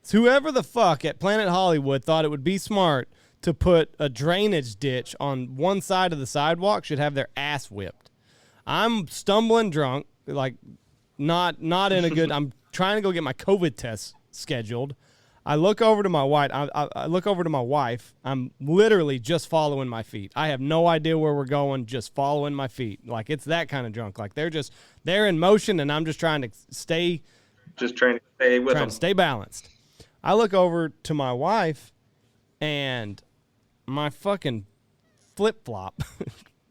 So whoever the fuck at Planet Hollywood thought it would be smart to put a drainage ditch on one side of the sidewalk should have their ass whipped. I'm stumbling drunk, like not in a good. I'm trying to go get my COVID test scheduled. I look over to my wife. I look over to my wife. I'm literally just following my feet. I have no idea where we're going, just following my feet. Like it's that kind of drunk. Like they're in motion, and I'm just trying to stay. Just trying to stay with them. Stay balanced. I look over to my wife, and my fucking flip-flop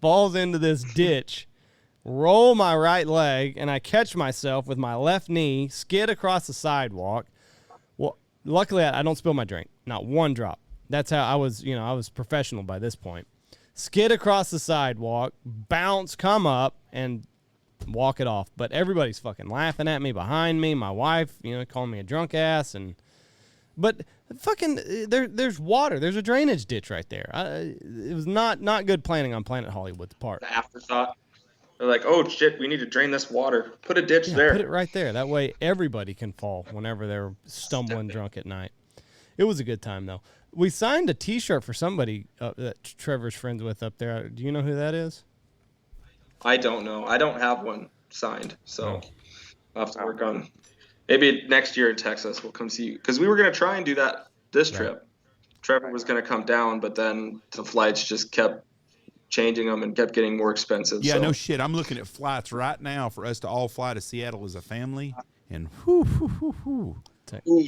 falls into this ditch, roll my right leg, and I catch myself with my left knee, skid across the sidewalk. Well, luckily, I don't spill my drink. Not one drop. That's how I was, I was professional by this point. Skid across the sidewalk, bounce, come up, and walk it off. But everybody's fucking laughing at me behind me. My wife, calling me a drunk ass, but fucking there's water. There's a drainage ditch right there. It was not good planning on Planet Hollywood's part. The afterthought. They're like, oh shit, we need to drain this water. Put a ditch there. Put it right there. That way everybody can fall whenever they're stumbling drunk at night. It was a good time though. We signed a T-shirt for somebody that Trevor's friends with up there. Do you know who that is? I don't know. I don't have one signed, so I'll have to work on. Maybe next year in Texas we'll come see you because we were gonna try and do that this trip. Trevor was gonna come down, but then the flights just kept changing them and kept getting more expensive. Yeah, so. no shit. I'm looking at flights right now for us to all fly to Seattle as a family, and Ooh,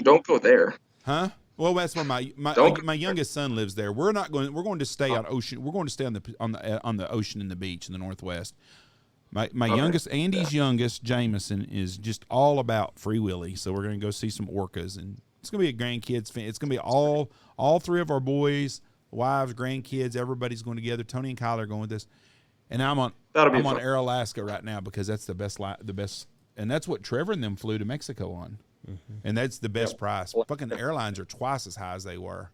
don't go there. Huh? Well, that's where my youngest son lives there. We're going to stay on ocean. We're going to stay on the ocean and the beach in the Northwest. My youngest, Andy's youngest, Jameson, is just all about Free Willy. So we're going to go see some orcas, and it's going to be a grandkids fan. It's going to be all three of our boys, wives, grandkids. Everybody's going together. Tony and Kyler are going with us, and I'm on Air Alaska right now because that's the best, and that's what Trevor and them flew to Mexico on. Mm-hmm. And that's the best price. Fucking airlines are twice as high as they were.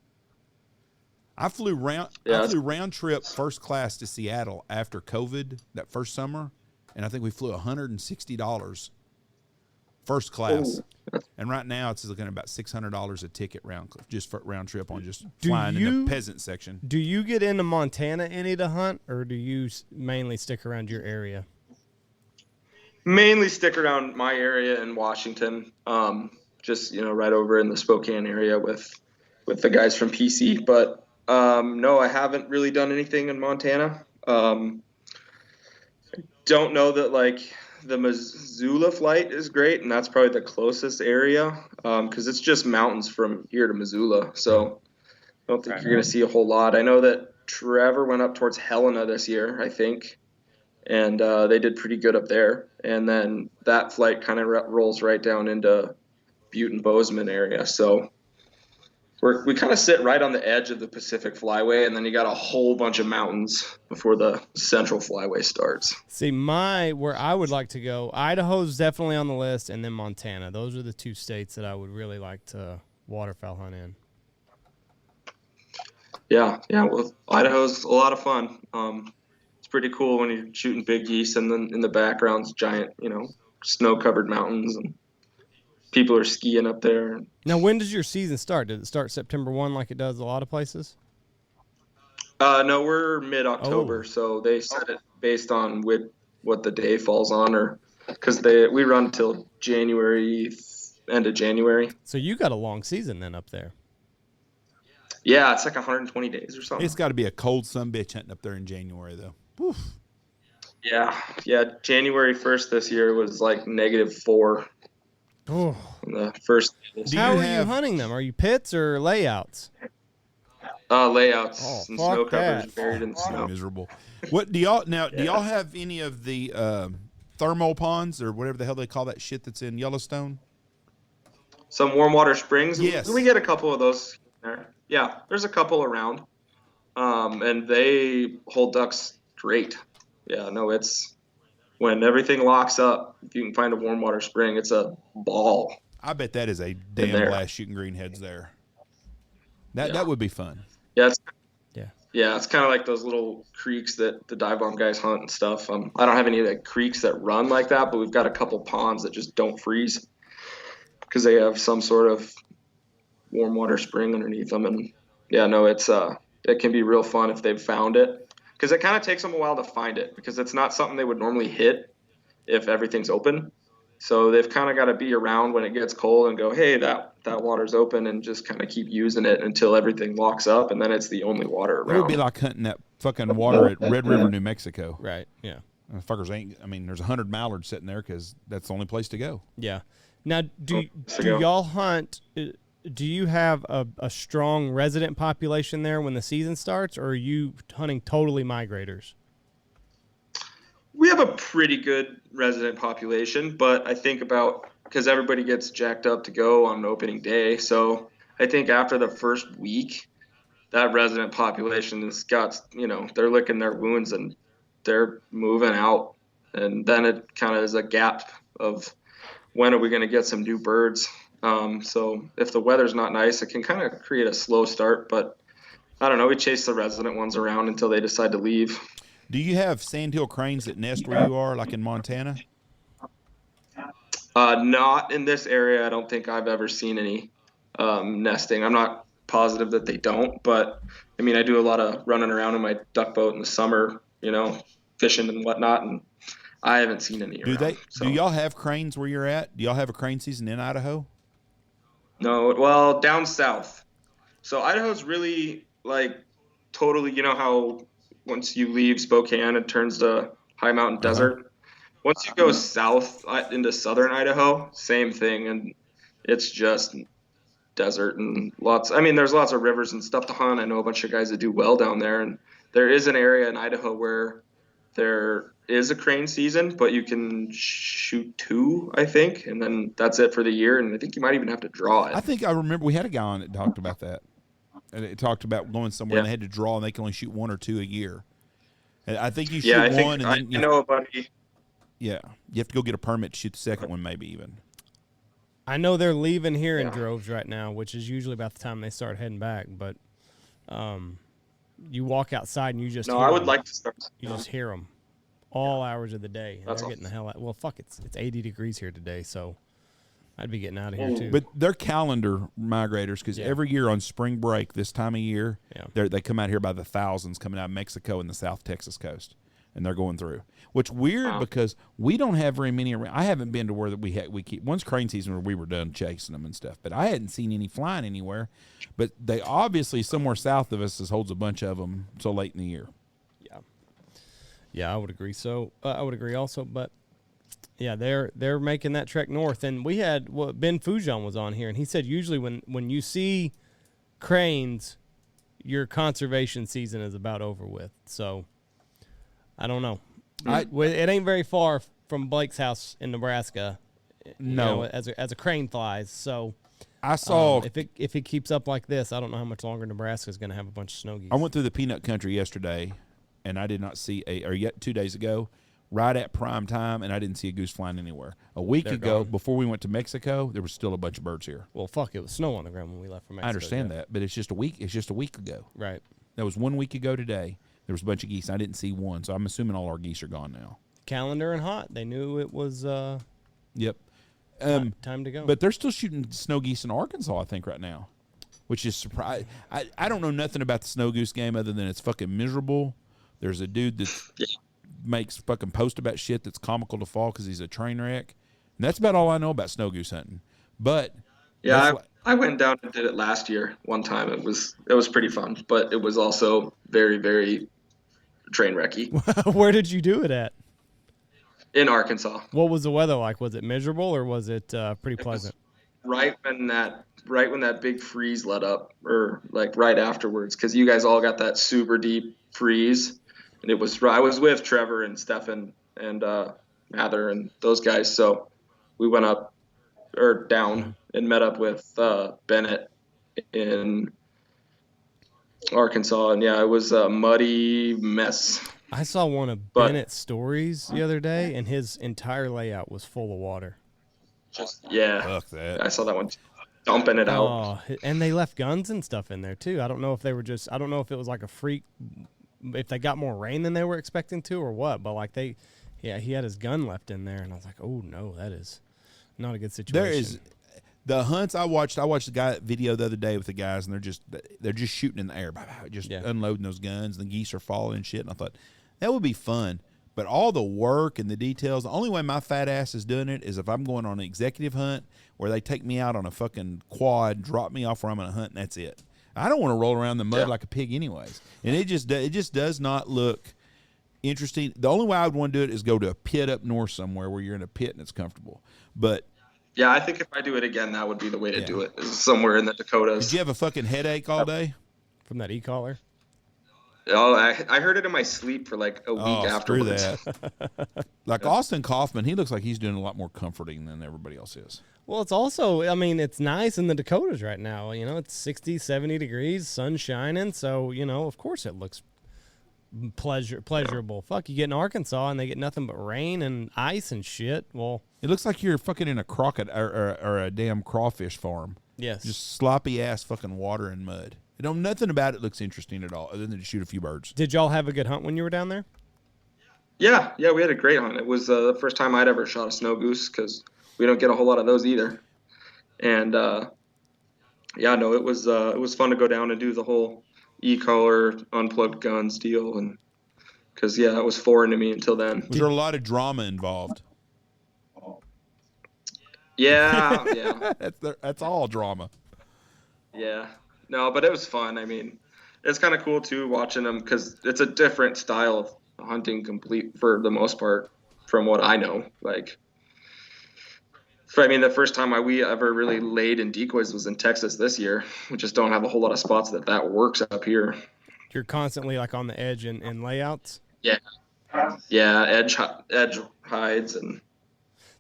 I flew round trip first class to Seattle after COVID that first summer, and I think we flew $160 first class. Ooh. And right now it's looking at about $600 a ticket round trip on just flying in the peasant section. Do you get into Montana any to hunt, or do you mainly stick around your area? Mainly stick around my area in Washington, just right over in the Spokane area with the guys from PC. But no, I haven't really done anything in Montana. Don't know that like the Missoula flight is great, and that's probably the closest area because it's just mountains from here to Missoula. So I don't think you're going to see a whole lot. I know that Trevor went up towards Helena this year, I think. And they did pretty good up there. And then that flight kind of rolls right down into Butte and Bozeman area. So we kind of sit right on the edge of the Pacific Flyway, and then you got a whole bunch of mountains before the Central Flyway starts. See, where I would like to go, Idaho's definitely on the list, and then Montana. Those are the two states that I would really like to waterfowl hunt in. Yeah. Well, Idaho's a lot of fun. Pretty cool when you're shooting big geese and then in the background's giant, snow-covered mountains and people are skiing up there. Now, when does your season start? Did it start September 1 like it does a lot of places? No, we're mid-October, so they set it based on what the day falls on, or because we run till end of January. So you got a long season then up there. Yeah, it's like 120 days or something. It's got to be a cold sumbitch hunting up there in January, though. Woof. Yeah. January 1st this year was like -4 Oh. in the first. How are you hunting them? Are you pits or layouts? Layouts and fuck snow covers that. buried in the snow. Miserable. What do y'all now? Do y'all have any of the thermal ponds or whatever the hell they call that shit that's in Yellowstone? Some warm water springs. Yes. We get a couple of those there. Yeah, there's a couple around. And they hold ducks great. Yeah, no, it's when everything locks up, if you can find a warm water spring, it's a ball. I bet that is a damn blast shooting greenheads there. That would be fun. Yeah, Yeah. it's kind of like those little creeks that the dive bomb guys hunt and stuff. I don't have any of the creeks that run like that, but we've got a couple ponds that just don't freeze because they have some sort of warm water spring underneath them. And yeah, no, it can be real fun if they've found it, because it kind of takes them a while to find it because it's not something they would normally hit if everything's open. So they've kind of got to be around when it gets cold and go, hey, that water's open, and just kind of keep using it until everything locks up, and then it's the only water around. It would be like hunting that fucking water at Red River, New Mexico. Right, yeah. Fuckers ain't, I mean, there's 100 mallards sitting there because that's the only place to go. Yeah. Now, do y'all hunt, do you have a strong resident population there when the season starts, or are you hunting totally migrators? We have a pretty good resident population, but I think because everybody gets jacked up to go on opening day. So I think after the first week, that resident population has got, they're licking their wounds and they're moving out. And then it kind of is a gap of when are we going to get some new birds? So if the weather's not nice, it can kind of create a slow start, but I don't know. We chase the resident ones around until they decide to leave. Do you have sandhill cranes that nest where you are, like in Montana? Not in this area. I don't think I've ever seen any nesting. I'm not positive that they don't, but I mean, I do a lot of running around in my duck boat in the summer, fishing and whatnot, and I haven't seen any. Do y'all have cranes where you're at? Do y'all have a crane season in Idaho? No, well, down south. So Idaho's really like totally, how once you leave Spokane, it turns to high mountain desert. Once you go south into southern Idaho, same thing, and it's just desert and there's lots of rivers and stuff to hunt. I know a bunch of guys that do well down there, and there is an area in Idaho where there is a crane season, but you can shoot 2, I think, and then that's it for the year, and I think you might even have to draw it. I think I remember we had a guy on that talked about that. And it talked about going somewhere and they had to draw, and they can only shoot 1 or 2 a year. And I think you shoot one, and then I know a buddy. Yeah, you have to go get a permit to shoot the second one, maybe even. I know they're leaving here in droves right now, which is usually about the time they start heading back. But you walk outside and you just I would like to start. You just hear them all hours of the day. That's they're getting the hell out. Well, fuck, it's 80 degrees here today, so I'd be getting out of here too. But they're calendar migrators because every year on spring break this time of year, they come out here by the thousands, coming out of Mexico and the South Texas coast, and they're going through. Which weird because we don't have very many around. I haven't been to where that we keep. Once crane season where we were done chasing them and stuff, but I hadn't seen any flying anywhere. But they obviously somewhere south of us holds a bunch of them so late in the year. Yeah, I would agree. So I would agree also, but. Yeah, they're making that trek north, and we had Ben Fujon was on here, and he said usually when you see cranes, your conservation season is about over with. So I don't know. It ain't very far from Blake's house in Nebraska. No, as a crane flies. So I saw if it keeps up like this, I don't know how much longer Nebraska is going to have a bunch of snow geese. I went through the peanut country yesterday, and I did not see 2 days ago. Right at prime time, and I didn't see a goose flying anywhere. A week ago, before we went to Mexico, there was still a bunch of birds here. Well, fuck, it was snow on the ground when we left from Mexico. I understand that, but it's just a week. It's just a week ago. Right. That was 1 week ago today. There was a bunch of geese. I didn't see one, so I'm assuming all our geese are gone now. Calendar and hot. They knew it was. Yep. Time to go. But they're still shooting snow geese in Arkansas, I think, right now, which is surprising. I don't know nothing about the snow goose game other than it's fucking miserable. There's a dude that makes fucking post about shit that's comical to fall because he's a train wreck. And that's about all I know about snow goose hunting. But I I went down and did it last year one time. It was pretty fun, but it was also very, very train wrecky Where did you do it at? in Arkansas. What was the weather like? Was it miserable or was it pretty It pleasant? was right when that big freeze let up, or like right afterwards, because you guys all got that super deep freeze, and I was with Trevor and Stefan and Mather and those guys, so we went up or down and met up with Bennett in Arkansas, and yeah, it was a muddy mess. I saw one of Bennett's stories the other day, and his entire layout was full of water. Yeah, Fuck that. I saw that one, dumping it out. Oh, and they left guns and stuff in there too. I don't know if they were just. I don't know if it was like a freak, if they got more rain than they were expecting to, or what. But like he had his gun left in there, and I was like, oh no, that is not a good situation. There is the hunts I watched the guy video the other day with the guys, and they're just shooting in the air, just unloading those guns, and the geese are falling and shit. And I thought that would be fun, but all the work and the details. The only way my fat ass is doing it is if I'm going on an executive hunt where they take me out on a fucking quad, drop me off where I'm going to hunt, and that's it. I don't want to roll around in the mud like a pig, anyways. And it just does not look interesting. The only way I would want to do it is go to a pit up north somewhere where you're in a pit and it's comfortable. But yeah, I think if I do it again, that would be the way to do it. Is somewhere in the Dakotas. Did you have a fucking headache all day from that e-collar? Oh, I heard it in my sleep for like a week afterwards. Screw that. Like Austin Kaufman, he looks like he's doing a lot more comforting than everybody else is. Well, it's also, I mean, it's nice in the Dakotas right now. You know, it's 60, 70 degrees, sun shining. So, you know, of course it looks pleasurable. Fuck, you get in Arkansas and they get nothing but rain and ice and shit. Well, it looks like you're fucking in a or a damn crawfish farm. Yes. Just sloppy ass fucking water and mud. Nothing about it looks interesting at all, other than to shoot a few birds. Did y'all have a good hunt when you were down there? Yeah, we had a great hunt. It was the first time I'd ever shot a snow goose, because we don't get a whole lot of those either. And it was fun to go down and do the whole e-collar unplugged guns deal, and because it was foreign to me until then. Was there a lot of drama involved? Yeah. That's all drama. Yeah. No, but it was fun. I mean, it's kind of cool too watching them, because it's a different style of hunting complete for the most part from what I know. Like, the first time we ever really laid in decoys was in Texas this year. We just don't have a whole lot of spots that works up here. You're constantly like on the edge in layouts? Yeah. Yeah, edge hides, and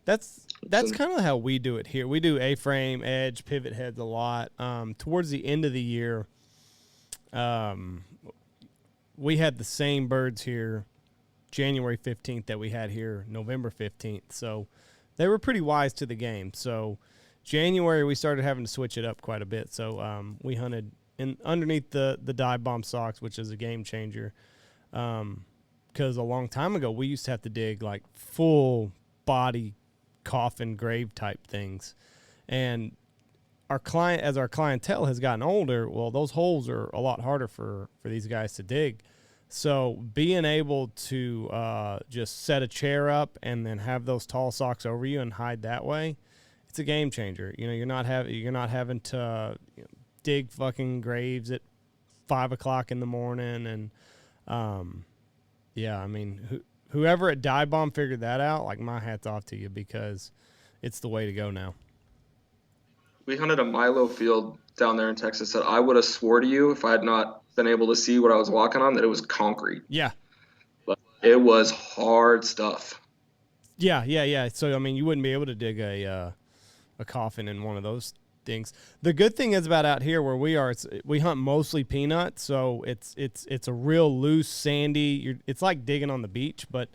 that's kind of how we do it here. We do A-frame, edge, pivot heads a lot. Towards the end of the year, we had the same birds here January 15th that we had here November 15th. So they were pretty wise to the game. So January, we started having to switch it up quite a bit. So we hunted underneath the dive bomb socks, which is a game changer. Because a long time ago, we used to have to dig like full body coffin grave type things, and our clientele has gotten older, well, those holes are a lot harder for these guys to dig. So being able to just set a chair up and then have those tall socks over you and hide that way, it's a game changer. You know, you're not having to dig fucking graves at 5 o'clock in the morning. And I mean, whoever at Dive Bomb figured that out, like, my hat's off to you, because it's the way to go now. We hunted a Milo field down there in Texas that I would have swore to you, if I had not been able to see what I was walking on, that it was concrete. Yeah. But it was hard stuff. Yeah. So, I mean, you wouldn't be able to dig a coffin in one of those things. The good thing is about out here where we are, we hunt mostly peanuts, so it's a real loose, sandy. It's like digging on the beach, but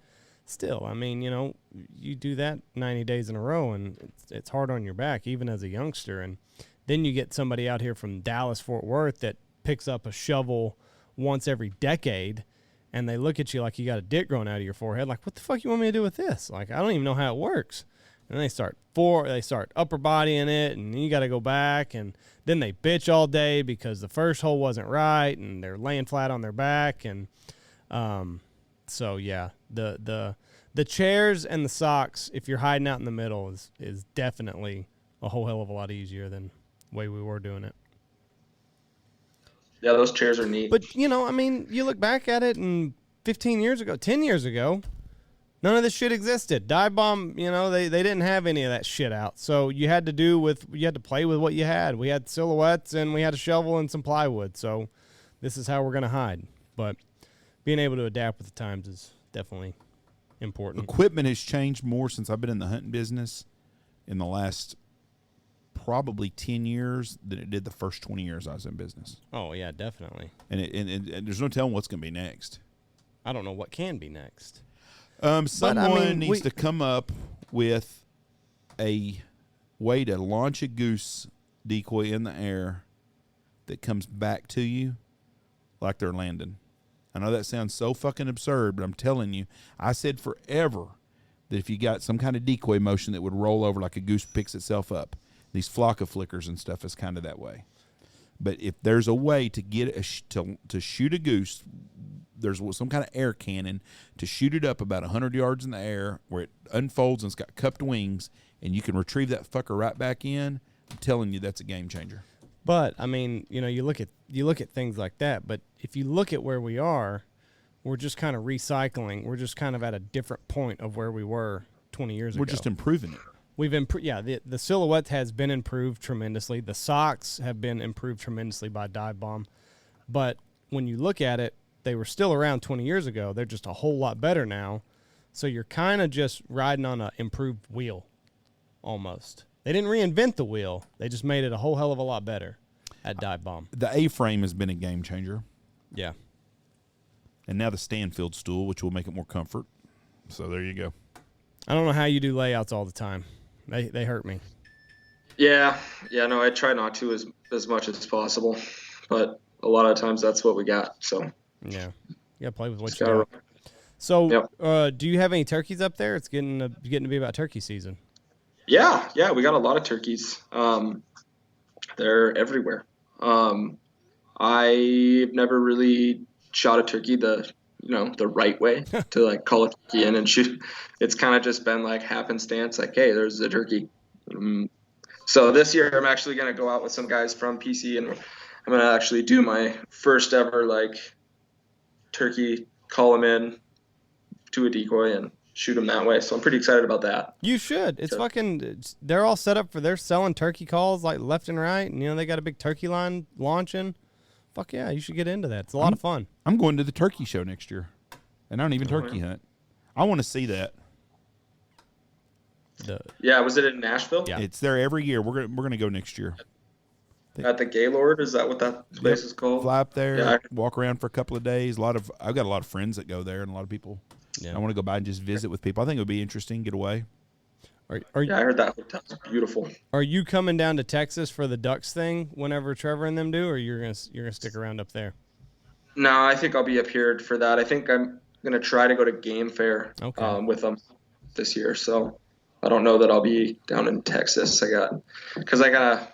still, I mean, you do that 90 days in a row, and it's hard on your back, even as a youngster. And then you get somebody out here from Dallas, Fort Worth, that picks up a shovel once every decade, and they look at you like you got a dick growing out of your forehead. Like, what the fuck you want me to do with this? Like, I don't even know how it works. And they start upper bodying it, and you got to go back, and then they bitch all day because the first hole wasn't right, and they're laying flat on their back. And so yeah, the chairs and the socks, if you're hiding out in the middle, is definitely a whole hell of a lot easier than way we were doing it. Yeah, those chairs are neat. But, you look back at it, and 15 years ago, 10 years ago, none of this shit existed. Dive Bomb, they didn't have any of that shit out. So you had to play with what you had. We had silhouettes, and we had a shovel and some plywood. So this is how we're going to hide. But being able to adapt with the times is definitely important. Equipment has changed more since I've been in the hunting business in the last probably 10 years than it did the first 20 years I was in business. Oh, yeah, definitely. And there's no telling what's going to be next. I don't know what can be next. Someone needs to come up with a way to launch a goose decoy in the air that comes back to you like they're landing. I know that sounds so fucking absurd, but I'm telling you, I said forever that if you got some kind of decoy motion that would roll over like a goose picks itself up, these flock of flickers and stuff is kind of that way. But if there's a way to get to shoot a goose, there's some kind of air cannon to shoot it up about 100 yards in the air where it unfolds and it's got cupped wings, and you can retrieve that fucker right back in. I'm telling you, that's a game changer. But you look at things like that. But if you look at where we are, we're just kind of recycling. We're just kind of at a different point of where we were 20 years ago. We're just improving it. We've improved. Yeah, the silhouette has been improved tremendously. The socks have been improved tremendously by Dive Bomb. But when you look at it, they were still around 20 years ago. They're just a whole lot better now. So you're kind of just riding on an improved wheel, almost. They didn't reinvent the wheel. They just made it a whole hell of a lot better at Dive Bomb. The A-frame has been a game changer. Yeah. And now the Stanfield stool, which will make it more comfort. So there you go. I don't know how you do layouts all the time. They hurt me. Yeah, no, I try not to as much as possible, but a lot of times that's what we got. So yeah, you gotta play with what you got. So, yep. Do you have any turkeys up there? It's getting to be about turkey season. Yeah, we got a lot of turkeys. They're everywhere. I've never really shot a turkey the right way to like call a turkey in and shoot. It's kind of just been like happenstance, like, hey, there's a turkey. So this year I'm actually going to go out with some guys from PC, and I'm going to actually do my first ever like turkey, call them in to a decoy and shoot them that way. So I'm pretty excited about that. You should. They're all set up they're selling turkey calls like left and right. And, they got a big turkey line launching. Fuck yeah, you should get into that. It's a lot of fun. I'm going to the turkey show next year, and I don't even turkey hunt. I want to see that. Was it in Nashville? Yeah, it's there every year. We're gonna go next year. At the Gaylord, is that what that place is called? Fly up there, walk around for a couple of days. I've got a lot of friends that go there, and a lot of people. Yeah. I want to go by and just visit with people. I think it would be interesting. Get away. I heard that hotel's beautiful. Are you coming down to Texas for the Ducks thing whenever Trevor and them do, or you're gonna stick around up there? No, I think I'll be up here for that. I think I'm gonna try to go to Game Fair with them this year. So I don't know that I'll be down in Texas. I gotta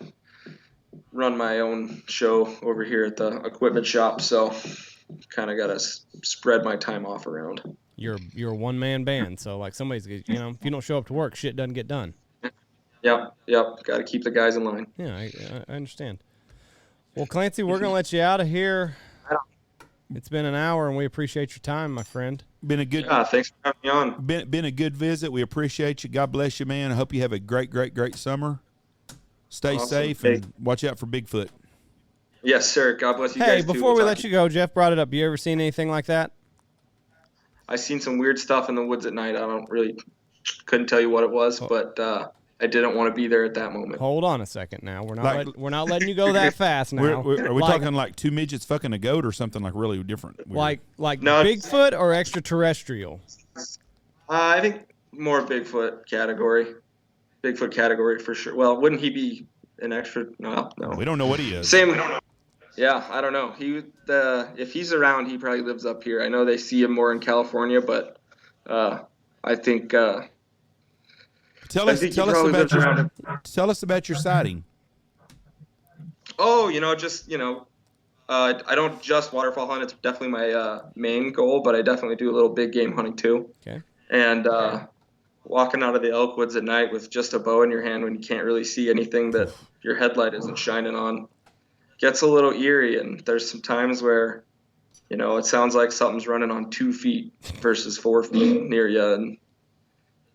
run my own show over here at the equipment shop. So kind of gotta spread my time off around. You're a one-man band, so like somebody's, if you don't show up to work, shit doesn't get done. Yep. Got to keep the guys in line. Yeah, I understand. Well, Clancey, we're gonna let you out of here. It's been an hour, and we appreciate your time, my friend. Been a good. Thanks for having me on. Been a good visit. We appreciate you. God bless you, man. I hope you have a great summer. Stay safe and watch out for Bigfoot. Yes, sir. God bless you guys. Hey, before we let you go, Jeff brought it up. You ever seen anything like that? I've seen some weird stuff in the woods at night. Couldn't tell you what it was, but I didn't want to be there at that moment. Hold on a second now. We're not letting you go that fast now. Are we talking like two midgets fucking a goat or something like really different? Weird? Like no, Bigfoot or extraterrestrial? I think more Bigfoot category. Bigfoot category for sure. Well, wouldn't he be an extra? No. We don't know what he is. Same. Yeah, I don't know. If he's around, he probably lives up here. I know they see him more in California, but I think. Tell us about your sighting. Oh, I don't just waterfowl hunt. It's definitely my main goal, but I definitely do a little big game hunting too. Okay. And walking out of the elk woods at night with just a bow in your hand when you can't really see anything that your headlight isn't shining on gets a little eerie. And there's some times where, you know, it sounds like something's running on 2 feet versus 4 feet near you. And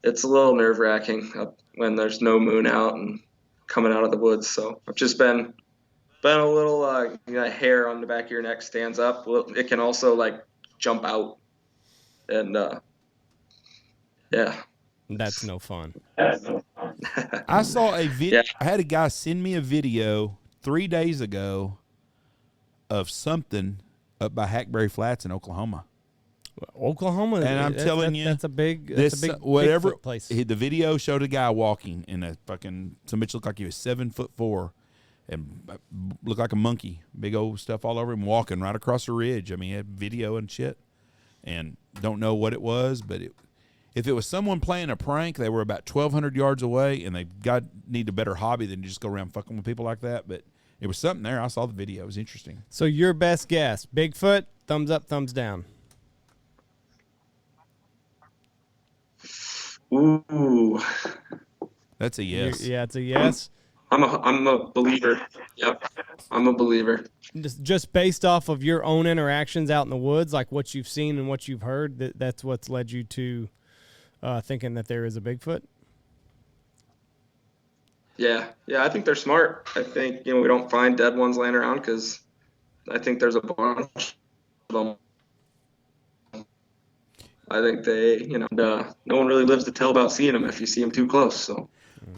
it's a little nerve wracking when there's no moon out and coming out of the woods. So I've just been a little, you know, hair on the back of your neck stands up. Well, it can also like jump out. And, yeah. That's no fun. I saw a video. Yeah. I had a guy send me a video 3 days ago of something up by Hackberry Flats in Oklahoma. Oklahoma, And I'm telling you, that's a big whatever Bigfoot place. The video showed a guy walking in a fucking, some bitch looked like he was 7'4" and looked like a monkey, big old stuff all over him, walking right across the ridge. I mean, he had video and shit, and don't know what it was, but if it was someone playing a prank, they were about 1,200 yards away, and they need a better hobby than to just go around fucking with people like that. But it was something there. I saw the video. It was interesting. So your best guess, Bigfoot, thumbs up, thumbs down. Ooh. That's a yes. Yeah, it's a yes. I'm a believer. Yep. I'm a believer. Just based off of your own interactions out in the woods, like what you've seen and what you've heard, that's what's led you to thinking that there is a Bigfoot? Yeah. I think they're smart. I think, you know, we don't find dead ones laying around because I think there's a bunch of them. I think they, you know, no one really lives to tell about seeing them if you see them too close. So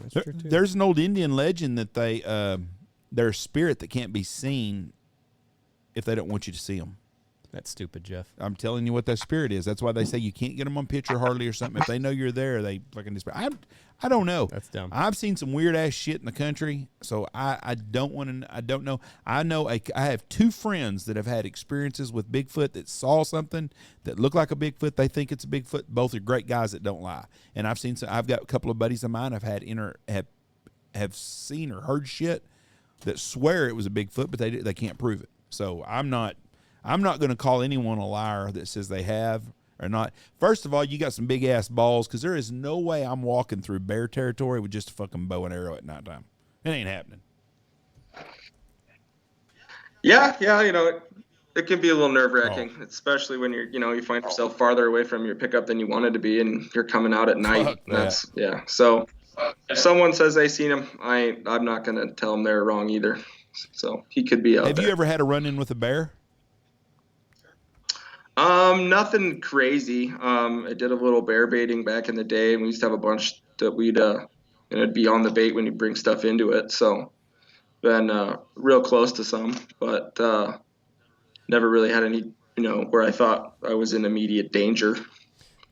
That's true too. There's an old Indian legend that they're a spirit that can't be seen if they don't want you to see them. That's stupid, Jeff. I'm telling you what that spirit is. That's why they say you can't get them on picture hardly or something. If they know you're there, they fucking disappear. I don't know. That's dumb. I've seen some weird ass shit in the country, so I don't want to. I don't know. I know I have 2 friends that have had experiences with Bigfoot that saw something that looked like a Bigfoot. They think it's a Bigfoot. Both are great guys that don't lie. And I've seen some. I've got a couple of buddies of mine have seen or heard shit that swear it was a Bigfoot, but they can't prove it. So I'm not going to call anyone a liar that says they have or not. First of all, you got some big ass balls, because there is no way I'm walking through bear territory with just a fucking bow and arrow at nighttime. It ain't happening. yeah, you know, it can be a little nerve wracking, especially when you find yourself farther away from your pickup than you wanted to be, and you're coming out at night. Fuck that. Yeah. So if someone says they seen him, I'm not gonna tell them they're wrong either. So he could be out there. Have you ever had a run-in with a bear? Nothing crazy. I did a little bear baiting back in the day, and we used to have a bunch that we'd, it'd be on the bait when you bring stuff into it. So been, real close to some, but, never really had any, where I thought I was in immediate danger.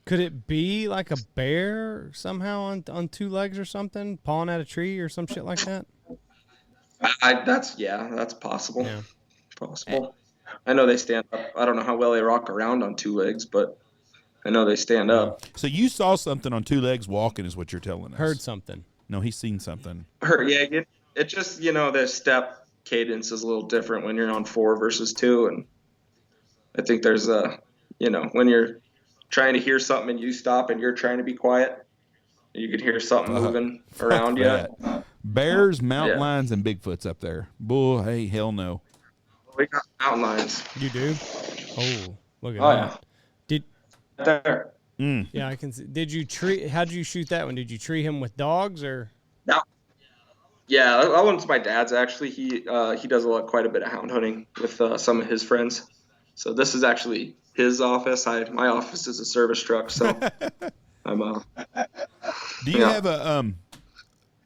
Could it be like a bear somehow on 2 legs or something, pawing at a tree or some shit like that? That's possible. Yeah. Possible. I know they stand up. I don't know how well they rock around on 2 legs, but I know they stand up. So you saw something on 2 legs walking is what you're telling us. Heard something. No, he's seen something. Yeah, it just, the step cadence is a little different when you're on 4 versus 2. And I think there's when you're trying to hear something and you stop and you're trying to be quiet, you could hear something moving around you. Bears, mountain lions, and Bigfoots up there. Boy, hey, hell no. We got mountain lions. You do? Oh, look at Oh, that. yeah. There. Yeah, I can see. How'd you shoot that one? Did you tree him with dogs or? No. Yeah, that one's my dad's actually. He does quite a bit of hound hunting with some of his friends. So this is actually his office. My office is a service truck, so I'm Do you have a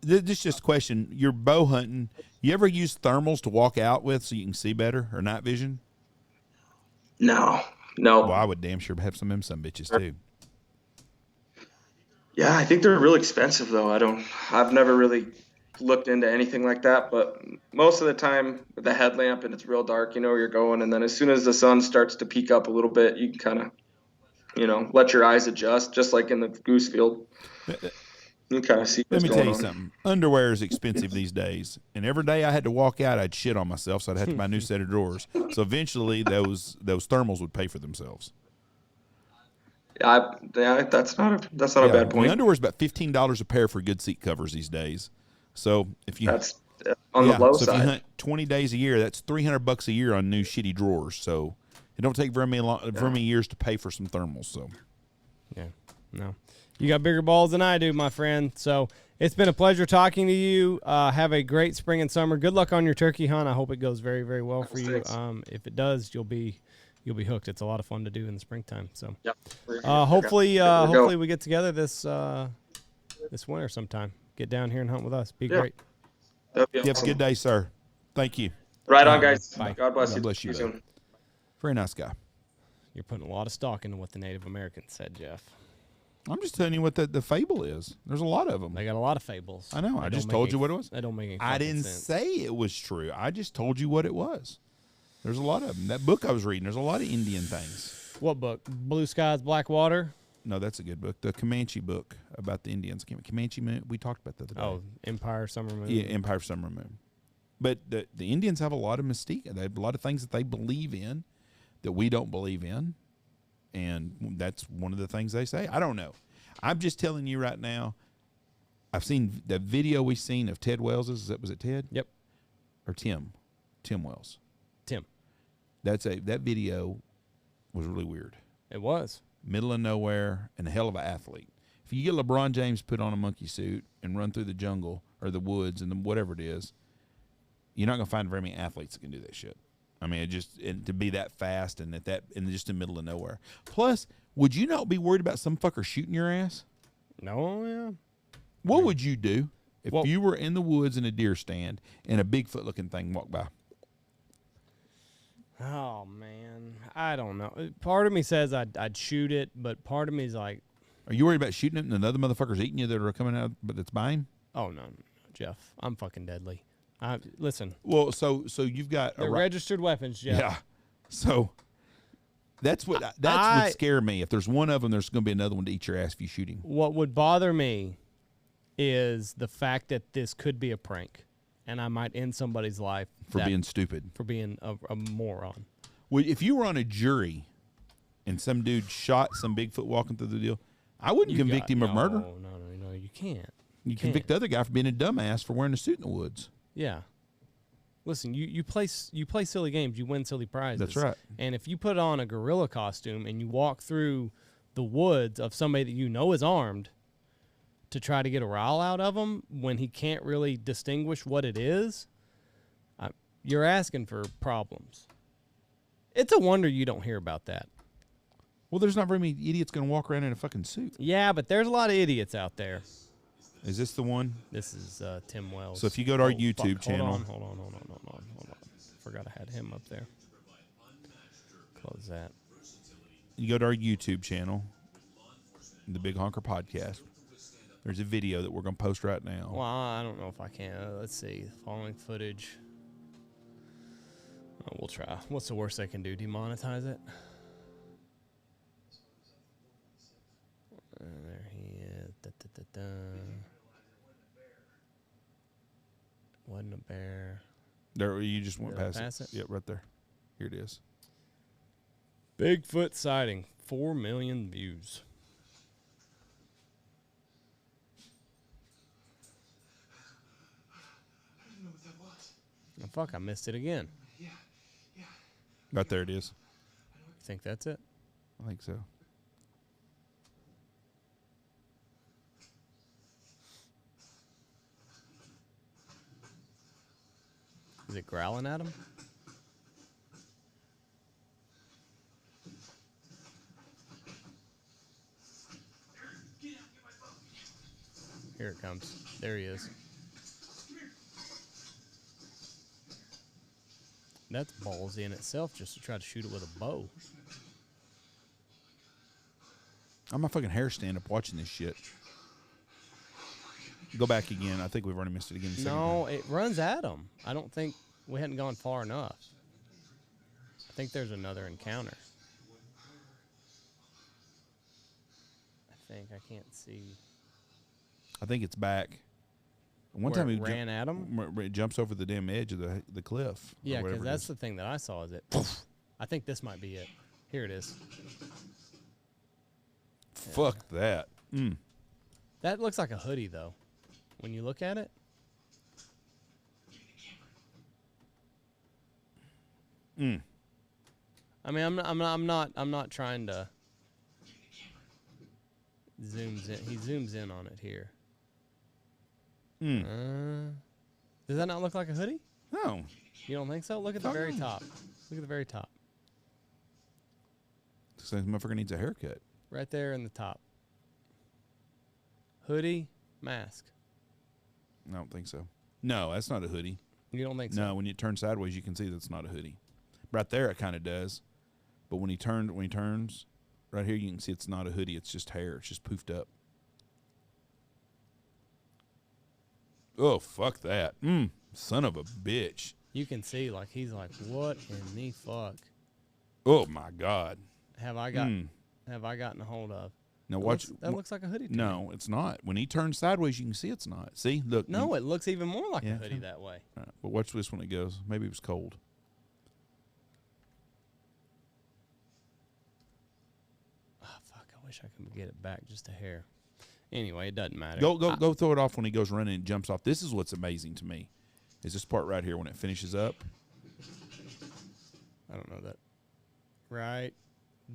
this is just a question. You're bow hunting. You ever use thermals to walk out with so you can see better, or night vision? No. Well, I would damn sure have some of them bitches too. Yeah, I think they're really expensive though. I've never really looked into anything like that, but most of the time with the headlamp and it's real dark, you know where you're going, and then as soon as the sun starts to peak up a little bit, you can kind of, let your eyes adjust, just like in the goose field. You kind of see what's going on. Let me tell you something. Underwear is expensive these days, and every day I had to walk out, I'd shit on myself, so I'd have to buy a new set of drawers. So eventually, those thermals would pay for themselves. Yeah, that's not a bad The point. underwear is about $15 a pair for good seat covers these days. So if you That's on the low so if you side. hunt 20 days a year, that's $300 a year on new shitty drawers. So it don't take very many years to pay for some thermals. So Yeah, no. You got bigger balls than I do, my friend. So it's been a pleasure talking to you. Have a great spring and summer. Good luck on your turkey hunt. I hope it goes very, very well for you. If it does, you'll be hooked. It's a lot of fun to do in the springtime. So Yep. hopefully we get together this winter sometime. Get down here and hunt with us. Be great. That'd be you have a awesome. good day, sir. Thank you. Right on, guys. Bye. God bless you. God bless you, See you bud. soon. Very nice guy. You're putting a lot of stock into what the Native Americans said, Jeff. I'm just telling you what the fable is. There's a lot of them. They got a lot of fables. I know. They I just don't told make you what it was. They don't make any I fucking didn't sense. say it was true. I just told you what it was. There's a lot of them. That book I was reading, there's a lot of Indian things. What book? Blue Skies, Black Water? No, that's a good book. The Comanche book about the Indians. Comanche Moon. We talked about that the other day. Oh, Empire, Summer Moon. Yeah, Empire of Summer Moon. But the Indians have a lot of mystique. They have a lot of things that they believe in that we don't believe in. And that's one of the things they say. I don't know. I'm just telling you right now, I've seen the video we've seen of Ted Wells. Was it Ted? Yep. Or Tim? Tim Wells. Tim. That video was really weird. It was. Middle of nowhere and a hell of an athlete. If you get LeBron James put on a monkey suit and run through the jungle or the woods and whatever it is, you're not going to find very many athletes that can do that shit. I mean, to be that fast and just in the middle of nowhere. Plus, would you not be worried about some fucker shooting your ass? No, yeah. What would you do if Well- you were in the woods in a deer stand and a Bigfoot-looking thing walked by? Oh, man. I don't know. Part of me says I'd shoot it, but part of me is like, Are you worried about shooting it and another motherfucker's eating you that are coming out, but it's by him? oh, no, Jeff. I'm fucking deadly. Listen, Well, so you've got they're registered weapons, Jeff. yeah. So that's what would scare me. If there's one of them, there's going to be another one to eat your ass if you shoot him. What would bother me is the fact that this could be a prank, and I might end somebody's life For being stupid. for being a moron. Well, if you were on a jury and some dude shot some Bigfoot walking through the deal, I wouldn't convict him of murder. No, you can't. You convict the other guy for being a dumbass for wearing a suit in the woods. Yeah. Listen, you play silly games, you win silly prizes. That's right. And if you put on a gorilla costume and you walk through the woods of somebody that you know is armed to try to get a rile out of him when he can't really distinguish what it is, you're asking for problems. It's a wonder you don't hear about that. Well, there's not very many idiots going to walk around in a fucking suit. Yeah, but there's a lot of idiots out there. Is this the one? This is Tim Wells. So if you go to our Oh, YouTube fuck. channel. Hold on. Forgot I had him up there. Close that. You go to our YouTube channel, the Big Honker Podcast. There's a video that we're going to post right now. Well, I don't know if I can. Let's see. Following footage. Oh, we'll try. What's the worst they can do? Demonetize it? There he is. Wasn't a bear. There, you just went Did I past pass it. it? Yep, right there. Here it is. Bigfoot sighting. 4 million views. I didn't know what that was. Oh, fuck, I missed it again. Yeah. Right there it is. You think that's it? I think so. Is it growling at him? Here it comes. There he is. That's ballsy in itself just to try to shoot it with a bow. I'm my fucking hair stand up watching this shit. Go back again. I think we've already missed it again. No, it runs at him. I don't think we hadn't gone far enough. I think there's another encounter. I can't see. I think it's back. One Where time it ran at him? it jumps over the damn edge of the cliff. Yeah, because that's the thing that I saw is it. I think this might be it. Here it is. Fuck that. That looks like a hoodie, though, when you look at it. I mean, I'm not trying to. Zooms in. He zooms in on it here. Does that not look like a hoodie? No. You don't think so? Look at the very top. Look at the very top. This motherfucker needs a haircut. Right there in the top. Hoodie, mask. I don't think so. No, that's not a hoodie. You don't think so? No, when you turn sideways, you can see that's not a hoodie. Right there, it kind of does. But when he turns, right here, you can see it's not a hoodie. It's just hair. It's just poofed up. Oh, fuck that. Son of a bitch. You can see, like, he's like, what in the fuck? Oh, my God. Have I gotten a hold of? Now watch. That looks like a hoodie to me. No, it's not. When he turns sideways, you can see it's not. See? Look. No, it looks even more like a hoodie that way. Right, but watch this when it goes. Maybe it was cold. Oh, fuck. I wish I could get it back just a hair. Anyway, it doesn't matter. Go throw it off when he goes running and jumps off. This is what's amazing to me. Is this part right here when it finishes up. I don't know that. Right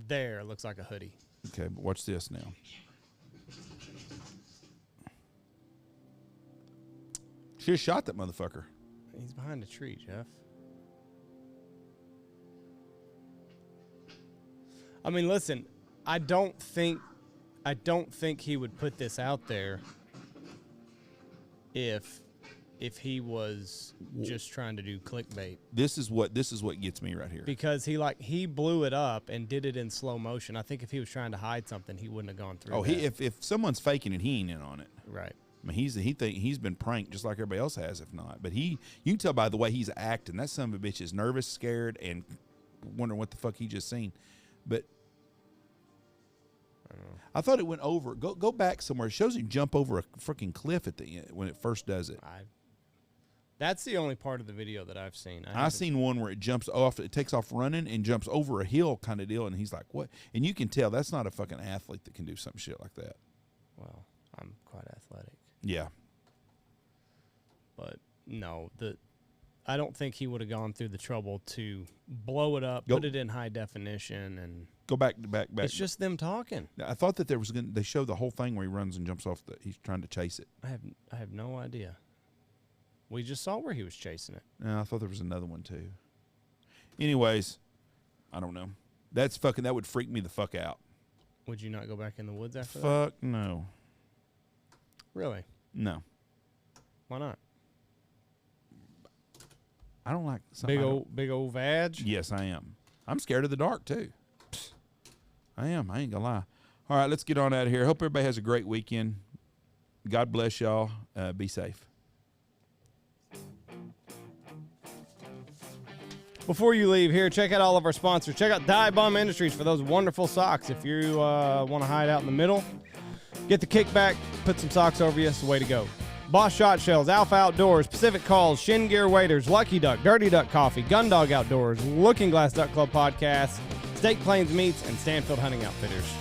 there looks like a hoodie. Okay, but watch this now. Should have shot that motherfucker. He's behind a tree, Jeff. I mean, listen, I don't think he would put this out there if he was just trying to do clickbait. This is what gets me right here. Because he blew it up and did it in slow motion. I think if he was trying to hide something, he wouldn't have gone through. Oh, if someone's faking it, he ain't in on it. Right. I mean, he's been pranked just like everybody else has, if not. But you can tell by the way he's acting. That son of a bitch is nervous, scared, and wondering what the fuck he just seen. But I thought it went over. Go back somewhere. It shows him jump over a freaking cliff at the end when it first does it. That's the only part of the video that I've seen. I seen one where it jumps off. It takes off running and jumps over a hill kind of deal. And he's like, what? And you can tell that's not a fucking athlete that can do some shit like that. Well, I'm quite athletic. Yeah. But no, I don't think he would have gone through the trouble to blow it up, put it in high definition, and go back. It's just them talking. I thought that they show the whole thing where he runs and jumps off. He's trying to chase it. I have no idea. We just saw where he was chasing it. No, I thought there was another one too. Anyways, I don't know. That would freak me the fuck out. Would you not go back in the woods after that? Fuck no. Really? No. Why not? I don't like big old vag. Yes, I am. I'm scared of the dark too. I am. I ain't gonna lie. All right, let's get on out of here. Hope everybody has a great weekend. God bless y'all. Be safe. Before you leave here, check out all of our sponsors. Check out Dye Bum Industries for those wonderful socks. If you want to hide out in the middle, get the kickback, put some socks over you. It's the way to go. Boss Shot Shells, Alpha Outdoors, Pacific Calls, Shin Gear Waders, Lucky Duck, Dirty Duck Coffee, Gundog Outdoors, Looking Glass Duck Club Podcast, State Plains Meats, and Stanfield Hunting Outfitters.